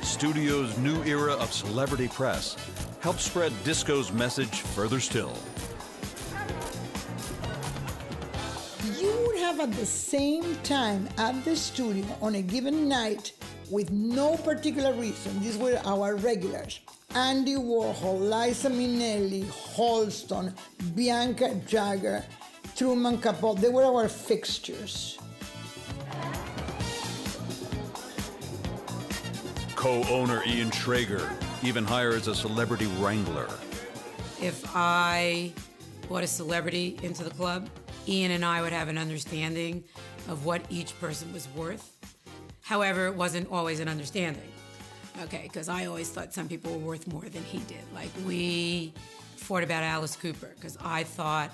Studio's new era of celebrity press helped spread disco's message further still. You would have have at the same time at the studio on a given night with no particular reason. These were our regulars. Andy Warhol, Liza Minnelli, Halston, Bianca Jagger, Truman Capote. They were our fixtures. Co-owner Ian Schrager even hires a celebrity wrangler. If I brought a celebrity into the club, Ian and I would have an understanding of what each person was worth. However, it wasn't always an understanding, okay, because I always thought some people were worth more than he did. Like, we fought about Alice Cooper, because I thought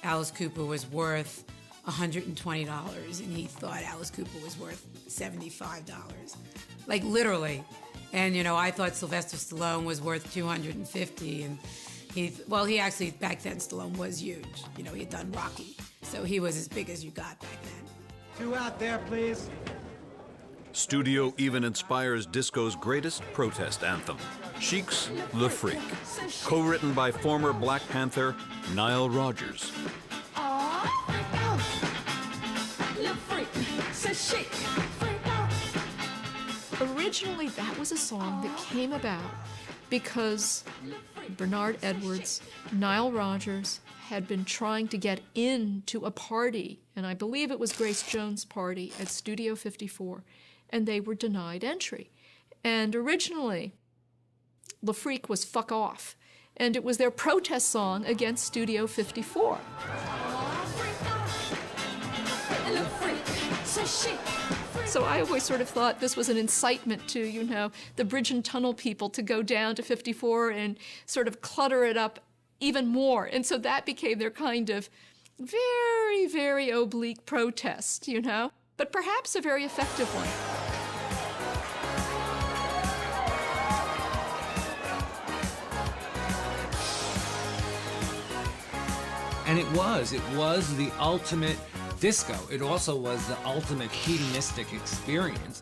Alice Cooper was worth $120, and he thought Alice Cooper was worth $75. Like, literally. And, you know, I thought Sylvester Stallone was worth $250, and he actually, back then, Stallone was huge. You know, he had done Rocky, so he was as big as you got back then. 2 out there, please. Studio even inspires disco's greatest protest anthem, Chic's The Freak, co-written by former Black Panther Nile Rodgers. Originally, that was a song that came about because Bernard Edwards, Nile Rodgers, had been trying to get into a party, and I believe it was Grace Jones' party at Studio 54, and they were denied entry. And originally, Le Freak was Fuck Off, and it was their protest song against Studio 54. So I always sort of thought this was an incitement to, you know, the bridge and tunnel people to go down to 54 and sort of clutter it up even more. And so that became their kind of very, very oblique protest, you know, but perhaps a very effective one. And it was the ultimate disco. It also was the ultimate hedonistic experience.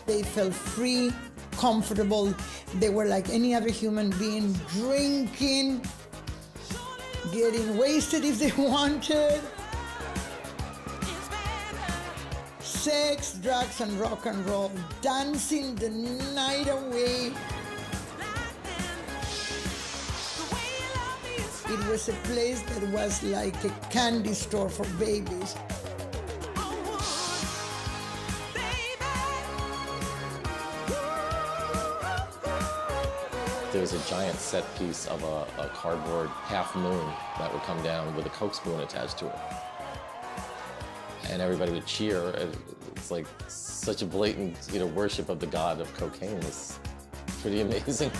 They felt free, comfortable. They were like any other human being, drinking, getting wasted if they wanted. Sex, drugs, and rock and roll, dancing the night away. It was a place that was like a candy store for babies. There was a giant set piece of a cardboard half moon that would come down with a Coke spoon attached to it. And everybody would cheer. It's like such a blatant, you know, worship of the god of cocaine. It's pretty amazing.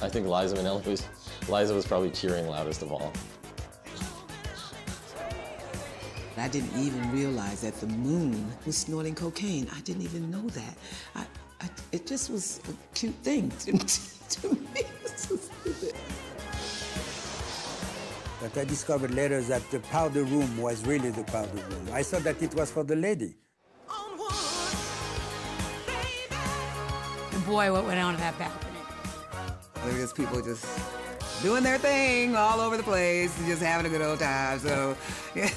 I think Liza was probably cheering loudest of all. I didn't even realize that the moon was snorting cocaine. I didn't even know that. It just was a cute thing to me. So stupid. But I discovered later that the powder room was really the powder room. I thought that it was for the lady. And boy, what went on in that balcony. There was people just doing their thing all over the place, just having a good old time, so, yeah.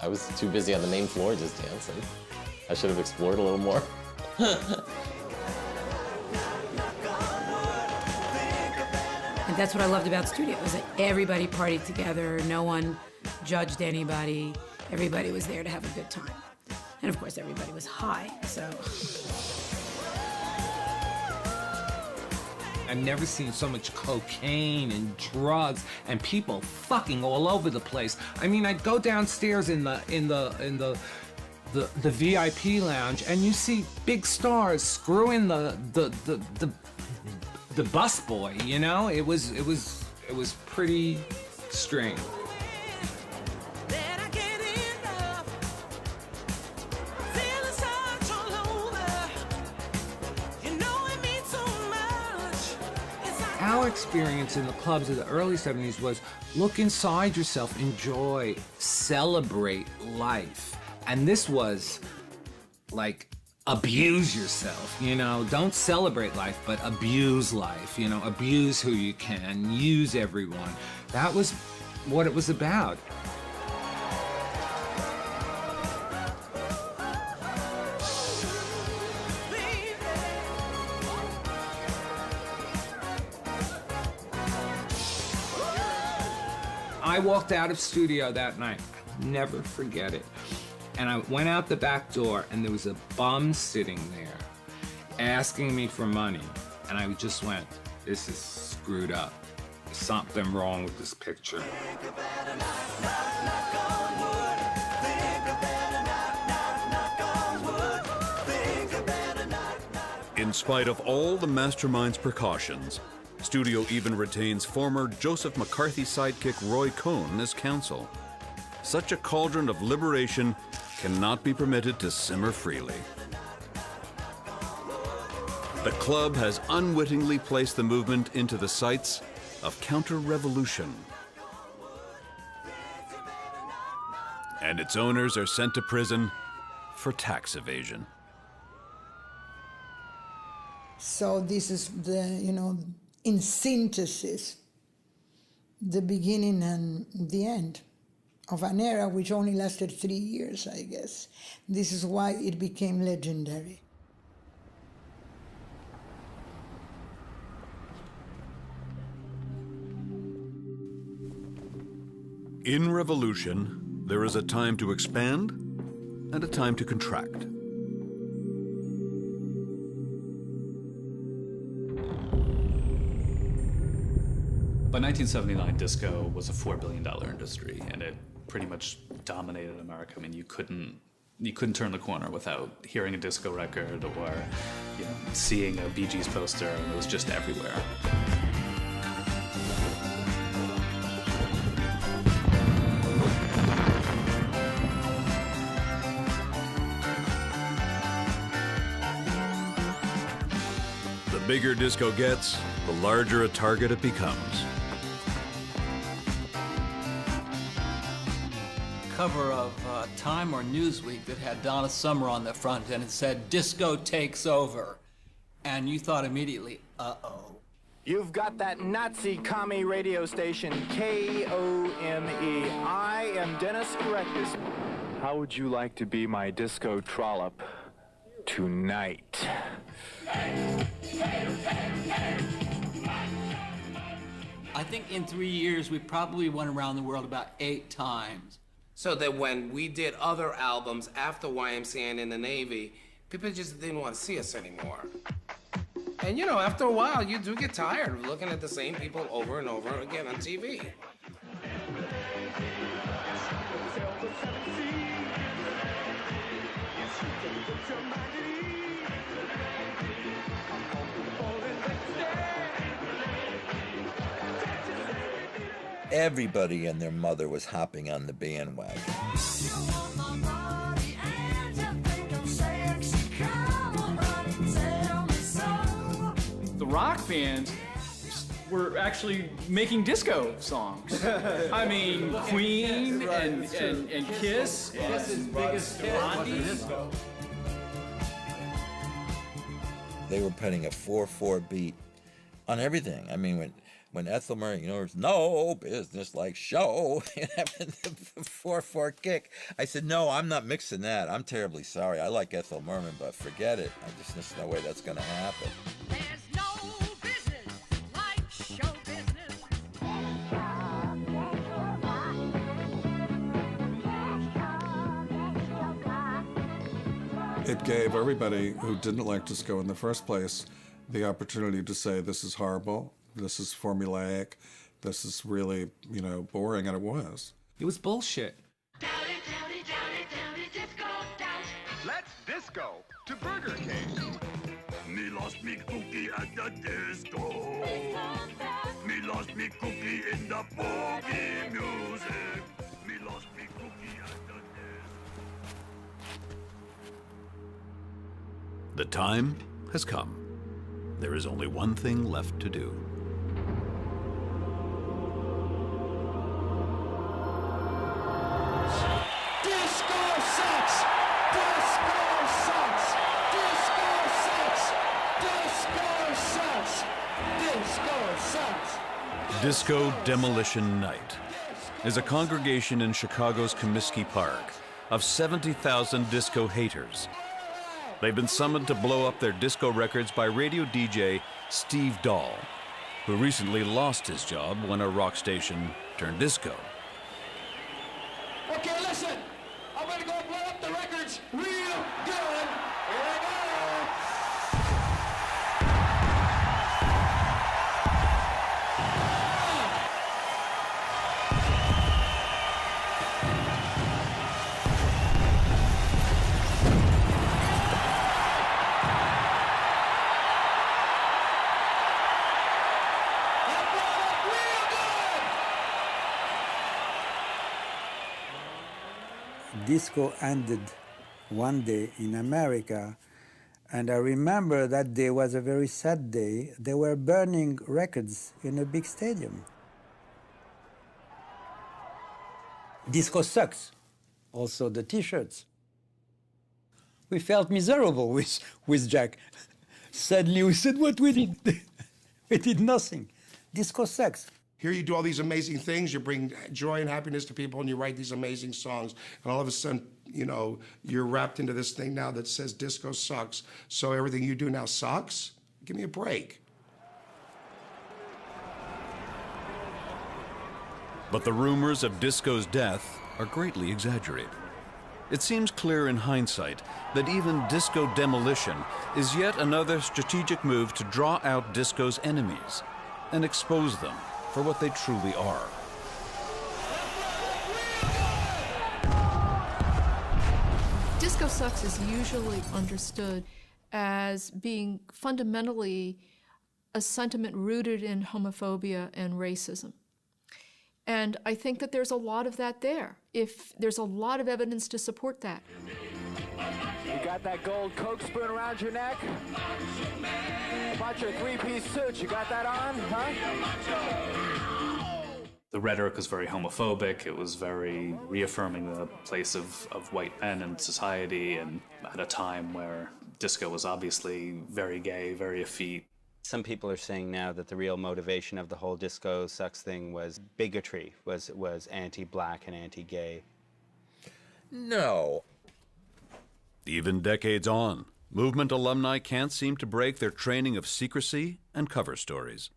I was too busy on the main floor just dancing. I should have explored a little more. And that's what I loved about Studio, is that everybody partied together, no one judged anybody, everybody was there to have a good time. And of course, everybody was high, so. I've never seen so much cocaine and drugs and people fucking all over the place. I mean, I'd go downstairs in the VIP lounge and you see big stars screwing the busboy, you know? It was pretty strange. Our experience in the clubs of the early 70s was look inside yourself, enjoy, celebrate life. And this was like abuse yourself, you know. Don't celebrate life, but abuse life, you know. Abuse who you can, use everyone. That was what it was about. I walked out of studio that night, never forget it. And I went out the back door and there was a bum sitting there asking me for money. And I just went, this is screwed up. There's something wrong with this picture. In spite of all the mastermind's precautions, studio even retains former Joseph McCarthy sidekick Roy Cohn as counsel. Such a cauldron of liberation cannot be permitted to simmer freely. The club has unwittingly placed the movement into the sights of counter-revolution. And its owners are sent to prison for tax evasion. So this is the, you know, in synthesis, the beginning and the end of an era which only lasted 3 years, I guess. This is why it became legendary. In revolution, there is a time to expand and a time to contract. By 1979, disco was a $4 billion industry, and it pretty much dominated America. I mean, you couldn't turn the corner without hearing a disco record or, you know, seeing a Bee Gees poster, and it was just everywhere. The bigger disco gets, the larger a target it becomes. Cover of Time or Newsweek that had Donna Summer on the front, and it said, "Disco takes over." And you thought immediately, uh-oh. You've got that Nazi commie radio station, KOME. I am Dennis Correctus. How would you like to be my disco trollop tonight? I think in 3 years, we probably went around the world about 8 times. So that when we did other albums after YMCA and in the Navy, people just didn't want to see us anymore. And you know, after a while, you do get tired of looking at the same people over and over again on TV. Everybody and their mother was hopping on the bandwagon. The rock bands were actually making disco songs. I mean, Queen and Kiss. Kiss's biggest hit was disco. They were putting a 4/4 beat on everything. I mean, when Ethel Merman, you know, there's no business like show, the 4/4 kick. I said, no, I'm not mixing that. I'm terribly sorry. I like Ethel Merman, but forget it. There's no way that's going to happen. There's no business like show business. It gave everybody who didn't like disco in the first place the opportunity to say, this is horrible, this is formulaic, this is really, you know, boring, and it was. It was bullshit. Let's disco to Burger King. Me lost me cookie at the disco. Me lost me cookie in the boogie music. Me lost me cookie at the The time has come. There is only one thing left to do. Disco sucks! Disco sucks! Disco Demolition Night is a congregation in Chicago's Comiskey Park of 70,000 disco haters. They've been summoned to blow up their disco records by radio DJ Steve Dahl, who recently lost his job when a rock station turned disco. Okay, listen. I'm gonna go blow up the records real good. Here I go. Disco ended one day in America, and I remember that day was a very sad day. They were burning records in a big stadium. Disco sucks. Also the t-shirts. We felt miserable with Jack. Suddenly we said, what we did? We did nothing. Disco sucks. Here you do all these amazing things, you bring joy and happiness to people, and you write these amazing songs, and all of a sudden, you know, you're wrapped into this thing now that says disco sucks, so everything you do now sucks? Give me a break. But the rumors of disco's death are greatly exaggerated. It seems clear in hindsight that even disco demolition is yet another strategic move to draw out disco's enemies and expose them for what they truly are. Disco sucks is usually understood as being fundamentally a sentiment rooted in homophobia and racism. And I think that there's a lot of that there. If there's a lot of evidence to support that. You got that gold Coke spoon around your neck? About your three-piece suit, you got that on, huh? The rhetoric was very homophobic. It was very reaffirming the place of white men in society, and at a time where disco was obviously very gay, very effete. Some people are saying now that the real motivation of the whole disco sucks thing was bigotry, was anti-black and anti-gay. No. Even decades on, movement alumni can't seem to break their training of secrecy and cover stories.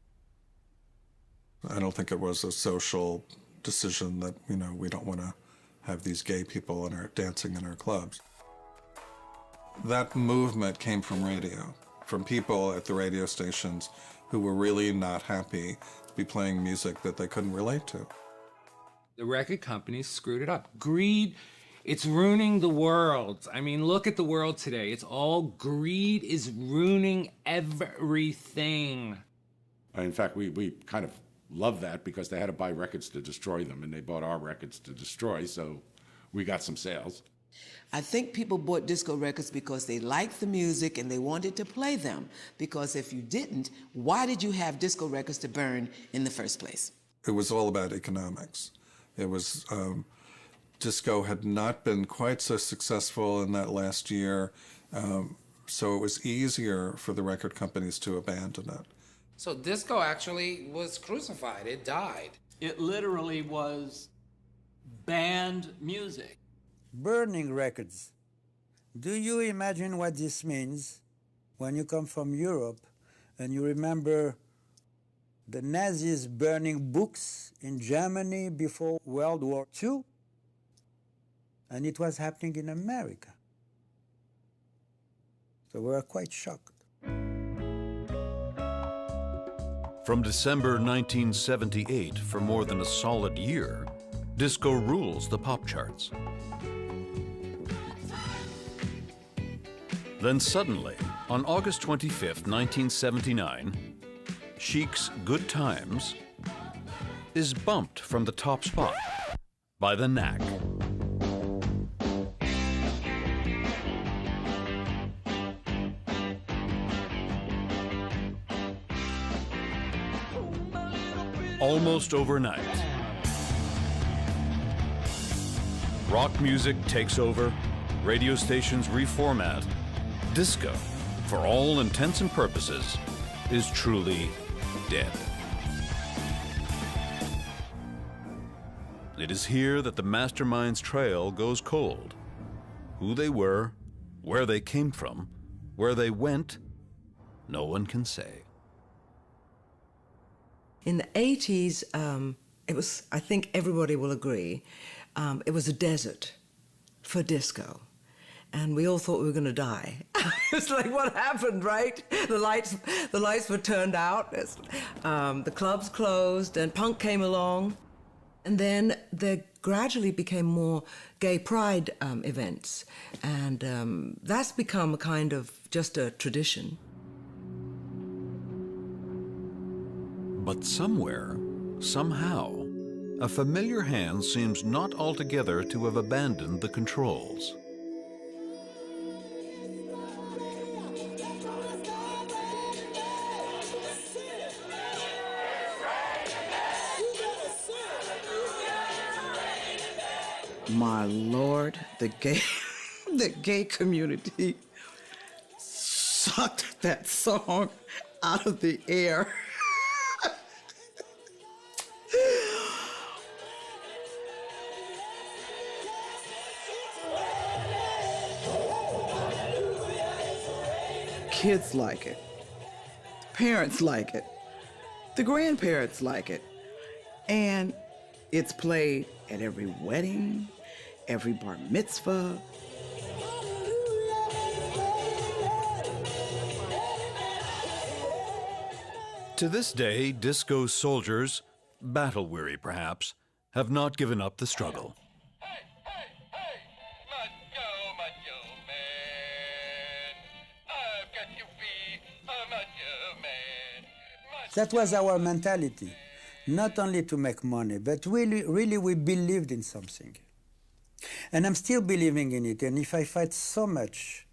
I don't think it was a social decision that, you know, we don't want to have these gay people dancing in our clubs. That movement came from radio, from people at the radio stations who were really not happy to be playing music that they couldn't relate to. The record companies screwed it up. Greed, it's ruining the world. I mean, look at the world today. It's all greed is ruining everything. In fact, we kind of love that because they had to buy records to destroy them, and they bought our records to destroy, so we got some sales. I think people bought disco records because they liked the music and they wanted to play them. Because if you didn't, why did you have disco records to burn in the first place? It was all about economics. It was, disco had not been quite so successful in that last year, so it was easier for the record companies to abandon it. So disco actually was crucified. It died. It literally was banned music. Burning records. Do you imagine what this means when you come from Europe and you remember the Nazis burning books in Germany before World War II? And it was happening in America. So we were quite shocked. From December 1978, for more than a solid year, disco rules the pop charts. Then suddenly, on August 25th, 1979, Chic's Good Times is bumped from the top spot by the Knack. Almost overnight, rock music takes over, radio stations reformat. Disco, for all intents and purposes, is truly dead. It is here that the mastermind's trail goes cold. Who they were, where they came from, where they went, no one can say. In the 80s, it was, I think everybody will agree, it was a desert for disco. And we all thought we were going to die. It's like, what happened, right? The lights were turned out, the clubs closed, and punk came along. And then there gradually became more gay pride events. And that's become a kind of just a tradition. But somewhere, somehow, a familiar hand seems not altogether to have abandoned the controls. My Lord, the gay community sucked that song out of the air. Kids like it. Parents like it. The grandparents like it. And it's played at every wedding, every bar mitzvah. To this day, disco soldiers, battle-weary perhaps, have not given up the struggle. That was our mentality, not only to make money, but really we believed in something. And I'm still believing in it, and if I fight so much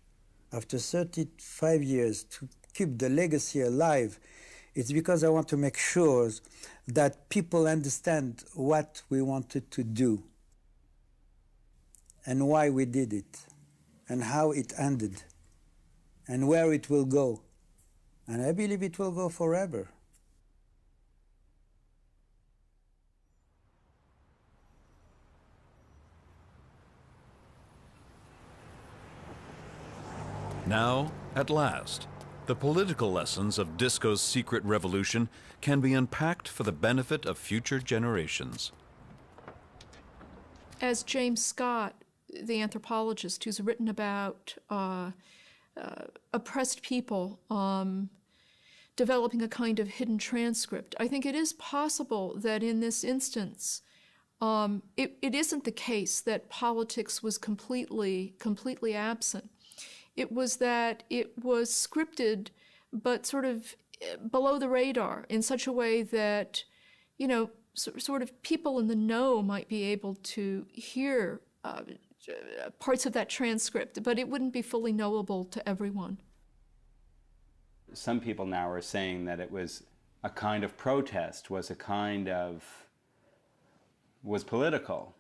after 35 years to keep the legacy alive, it's because I want to make sure that people understand what we wanted to do and why we did it and how it ended and where it will go. And I believe it will go forever. Now, at last, the political lessons of disco's secret revolution can be unpacked for the benefit of future generations. As James Scott, the anthropologist who's written about oppressed people developing a kind of hidden transcript, I think it is possible that in this instance, it isn't the case that politics was completely absent. It was that it was scripted, but sort of below the radar in such a way that, you know, sort of people in the know might be able to hear parts of that transcript, but it wouldn't be fully knowable to everyone. Some people now are saying that it was a kind of protest, was political.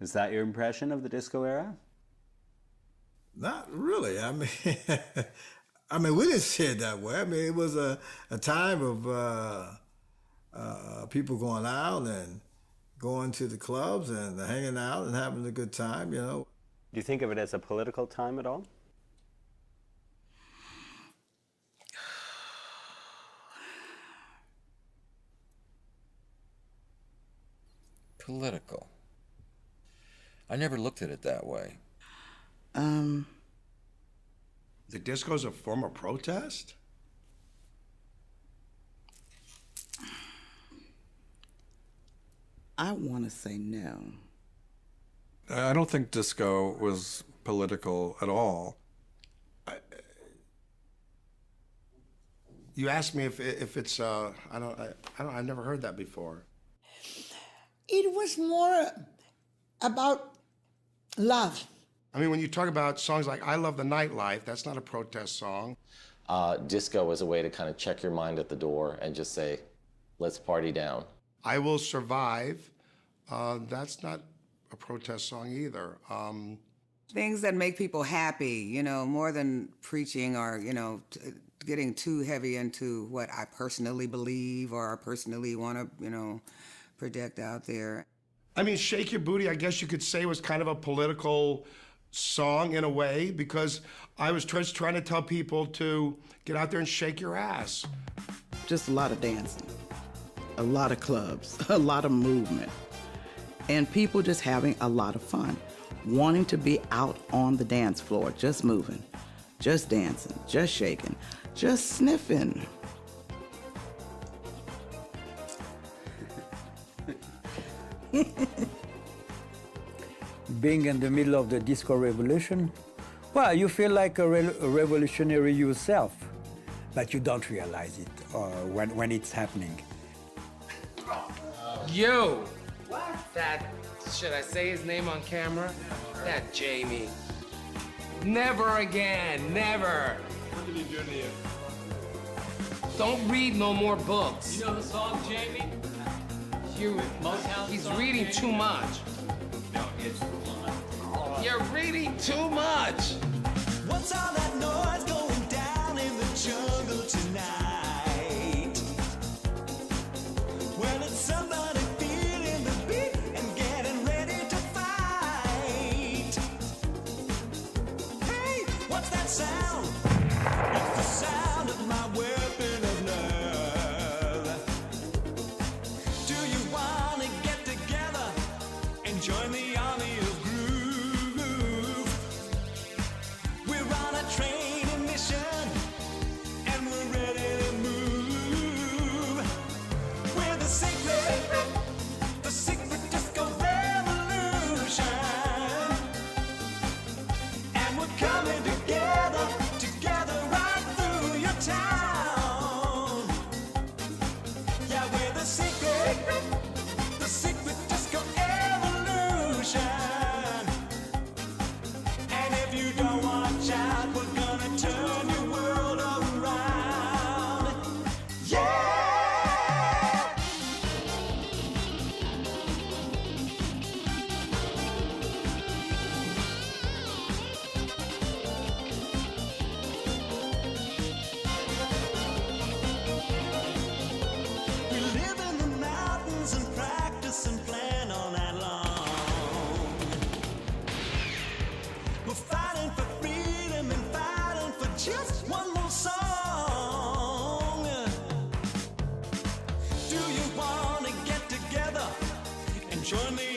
Is that your impression of the disco era? Not really. I mean, we didn't see it that way. I mean, it was a time of people going out and going to the clubs and hanging out and having a good time, you know. Do you think of it as a political time at all? Political. I never looked at it that way. The disco's a form of protest? I want to say no. I don't think disco was political at all. You asked me if it's I've never heard that before. It was more about love. I mean, when you talk about songs like I Love the Nightlife, that's not a protest song. Disco was a way to kind of check your mind at the door and just say, let's party down. I Will Survive, that's not a protest song either. Things that make people happy, you know, more than preaching or, you know, getting too heavy into what I personally believe or I personally want to, you know, project out there. I mean, Shake Your Booty, I guess you could say, was kind of a political song in a way, because I was just trying to tell people to get out there and shake your ass. Just a lot of dancing, a lot of clubs, a lot of movement, and people just having a lot of fun, wanting to be out on the dance floor, just moving, just dancing, just shaking, just sniffing. Being in the middle of the disco revolution, well, you feel like a revolutionary yourself, but you don't realize it when it's happening. You! That, should I say his name on camera? That Jamie. Never again, never. What did he do to you? Don't read no more books. You know the song, Jamie? He's reading too much. No, it's You're reading too much. What's all that noise going down in the jungle tonight? Well, it's somebody feeling the beat and getting ready to fight. Hey, what's that sound? It's the sound of my weapon of nerve. Do you want to get together and join the army of groove? We're on a training mission and we're ready to move. We're the secret disco revolution, and we're coming together right through your town. Yeah, we're the secret disco evolution. And if you don't watch out, we're gonna turn your world around. Yeah! We live in the mountains and practice and plan all night long. We're fighting for freedom and fighting for just one more song. Do you want to get together and join the